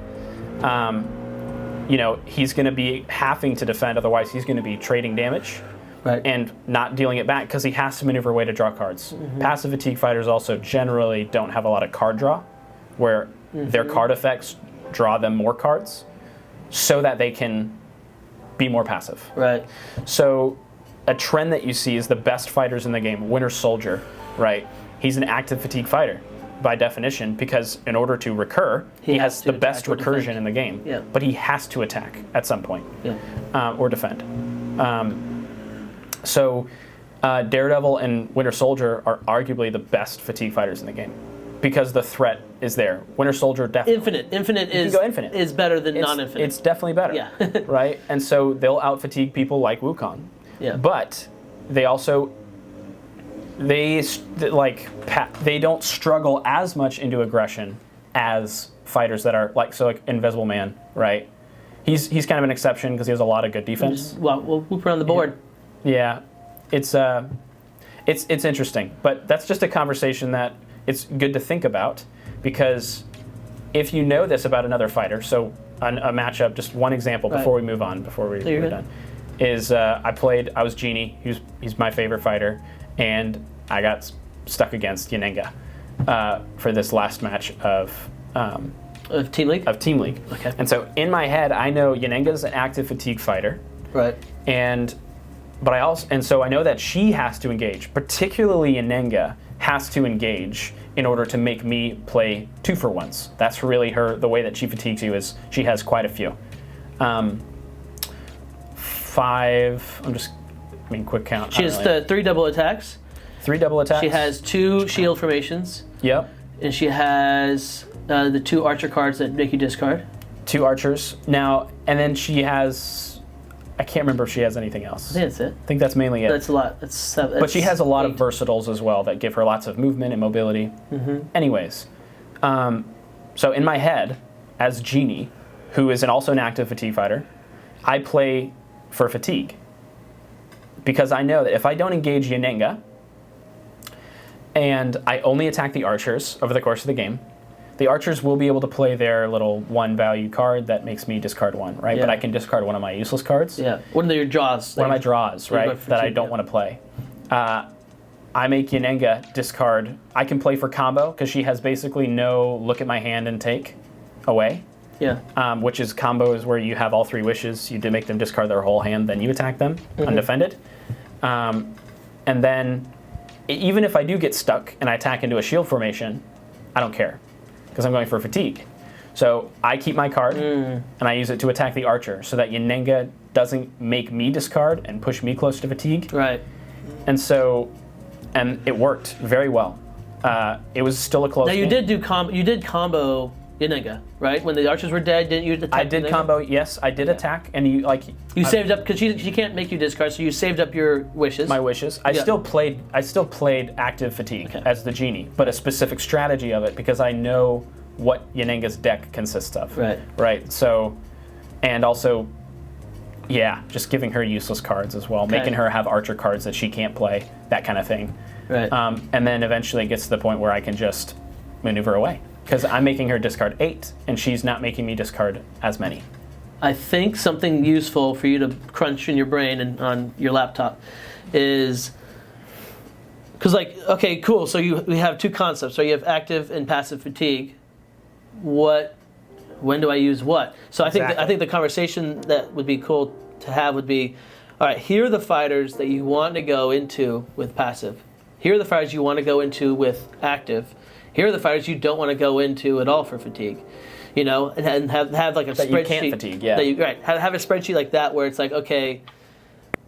He's going to be having to defend, otherwise he's going to be trading damage. Right. And not dealing it back because he has to maneuver away to draw cards. Passive fatigue fighters also generally don't have a lot of card draw, where their card effects draw them more cards so that they can be more passive. Right. So a trend that you see is the best fighters in the game, Winter Soldier, right? He's an active fatigue fighter by definition because in order to recur, he has the best recursion in the game. Yeah. But he has to attack at some point or defend. So Daredevil and Winter Soldier are arguably the best fatigue fighters in the game because the threat is there. Winter Soldier definitely. Infinite is better than non-infinite. It's definitely better. Yeah. Right? And so they'll out-fatigue people like Wukong. Yeah. But they also they don't struggle as much into aggression as fighters that are like Invisible Man, right? He's kind of an exception because he has a lot of good defense. Well, we'll put it on the board. Yeah, it's interesting, but that's just a conversation that it's good to think about because if you know this about another fighter, so a matchup, just one example before we move on, before we're done, is I was Genie. He's my favorite fighter, and I got stuck against Yanenga for this last match of Team League. Okay. And so in my head, I know Yanenga's an active fatigue fighter. Right. So I know that she has to engage, particularly Yanenga has to engage in order to make me play 2-for-1s. That's really the way that she fatigues you is she has quite a few. 5, quick count. She has the 3 double attacks. 3 double attacks. She has 2 shield formations. Yep. And she has the 2 archer cards that make you discard. 2 archers. Now, and then she has, I can't remember if she has anything else. I think that's it. I think that's mainly it. That's a lot. That's 7. But she has a lot of versatiles as well that give her lots of movement and mobility. Anyways, so in my head, as Genie, who is also an active fatigue fighter, I play for fatigue. Because I know that if I don't engage Yanenga, and I only attack the archers over the course of the game, The archers will be able to play their little 1 value card that makes me discard 1, right? Yeah. But I can discard one of my useless cards. Yeah. One of your draws. One of my draws, right? That I don't want to play. I make Yenenga discard. I can play for combo because she has basically no look at my hand and take away. Yeah. Which is combo is where you have all 3 wishes. You make them discard their whole hand, then you attack them undefended. And then even if I do get stuck and I attack into a shield formation, I don't care because I'm going for fatigue. So I keep my card and I use it to attack the archer so that Yenenga doesn't make me discard and push me close to fatigue. Right. And it worked very well. It was still a close Now you game. You did combo Yenenga, right? When the archers were dead, didn't you attack I did Yenenga? combo. Yes, I did attack, and You saved up because she can't make you discard, so you saved up your wishes. my wishes. I still played active fatigue as the genie, but a specific strategy of it because I know what Yenenga's deck consists of. Right. Right. So, and also, yeah, just giving her useless cards as well, making her have archer cards that she can't play, that kind of thing. Right. And then eventually it gets to the point where I can just maneuver away because I'm making her discard 8, and she's not making me discard as many. I think something useful for you to crunch in your brain and on your laptop is because, like, okay, cool. So we have 2 concepts. So you have active and passive fatigue. When do I use what? So I think the conversation that would be cool to have would be, all right, here are the fighters that you want to go into with passive. Here are the fighters you want to go into with active. Here are the fighters you don't want to go into at all for fatigue. You know, and have like a that spreadsheet. You can't fatigue, yeah. Have a spreadsheet like that where it's like, okay,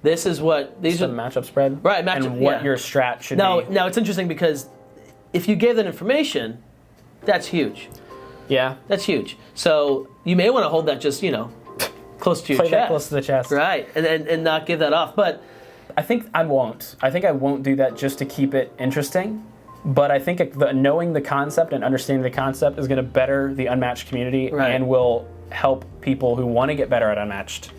this is what these the are matchup spread, right? And what your strat should be. Now it's interesting because if you gave that information, that's huge. Yeah, that's huge. So you may want to hold that just close to your play chest, that close to the chest, right? And not give that off. But I think I won't. I think I won't do that just to keep it interesting. But I think knowing the concept and understanding the concept is going to better the Unmatched community and will help people who want to get better at Unmatched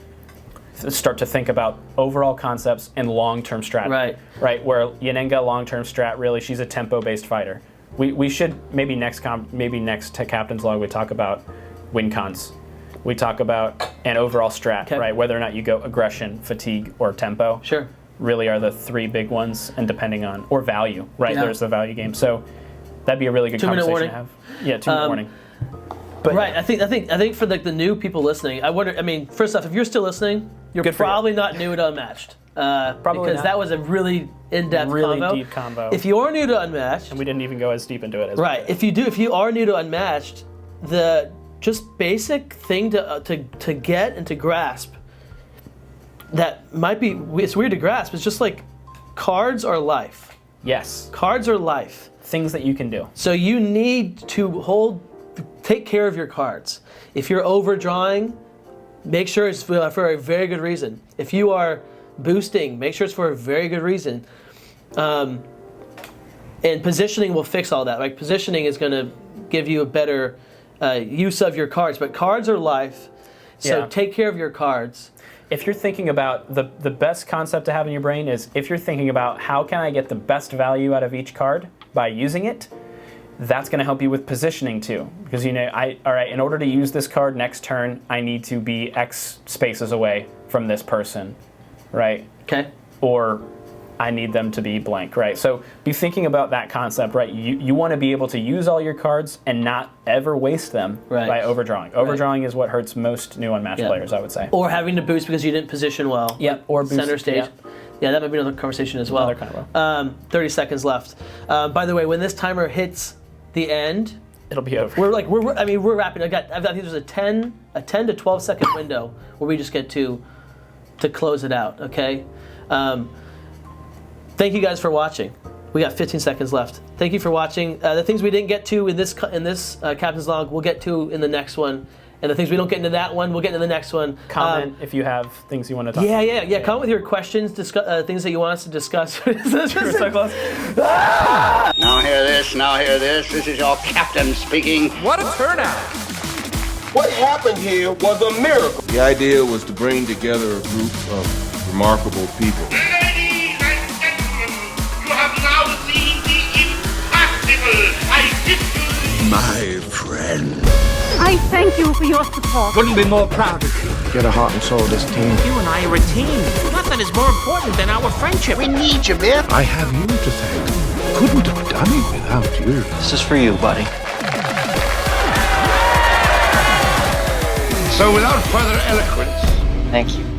start to think about overall concepts and long-term strat. Right. Where Yenenga long-term strat, really, she's a tempo-based fighter. We should maybe next to Captain's Log we talk about win cons. We talk about an overall strat, right? Whether or not you go aggression, fatigue, or tempo. Sure. Really are the 3 big ones, and depending on or value, right? Yeah. There's the value game, so that'd be a really good 2-minute conversation warning. to have. Yeah, 2-minute warning. But right, I think for the new people listening, I wonder. I mean, first off, if you're still listening, you're probably not new to Unmatched. Probably because that was a really in-depth, deep combo. If you are new to Unmatched, and we didn't even go as deep into it as right. If you are new to Unmatched, the just basic thing to get and to grasp that might be, it's weird to grasp, it's just like cards are life. Yes. Cards are life. Things that you can do. So you need to take care of your cards. If you're overdrawing, make sure it's for a very good reason. If you are boosting, make sure it's for a very good reason. And positioning will fix all that. Like positioning is going to give you a better use of your cards. But cards are life, so take care of your cards. If you're thinking about the best concept to have in your brain is if you're thinking about how can I get the best value out of each card by using it, that's going to help you with positioning too. Because all right, in order to use this card next turn, I need to be X spaces away from this person, right? Okay. Or I need them to be blank, right? So be thinking about that concept, right? You want to be able to use all your cards and not ever waste them by overdrawing. Overdrawing is what hurts most new Unmatched players, I would say. Or having to boost because you didn't position well. Yep, or boost. Center stage. Yeah, that might be another conversation as well. Another combo. 30 seconds left. By the way, when this timer hits the end, it'll be over. We're wrapping. I think there's a 10 to 12 second window where we just get to close it out. Okay. Thank you guys for watching. We got 15 seconds left. Thank you for watching. The things we didn't get to in this Captain's Log, we'll get to in the next one. And the things we don't get into that one, we'll get into the next one. Comment if you have things you want to talk about. Yeah. Comment with your questions, things that you want us to discuss. We're so close. Now hear this. This is your captain speaking. What a turnout! What happened here was a miracle. The idea was to bring together a group of remarkable people. Ladies and gentlemen, you have now seen the impossible. I did my friend. I thank you for your support. Couldn't be more proud of you. You're the heart and soul of this team. You and I are a team. Nothing is more important than our friendship. We need you, man. I have you to thank. Couldn't have done it without you. This is for you, buddy. So without further eloquence, Thank you.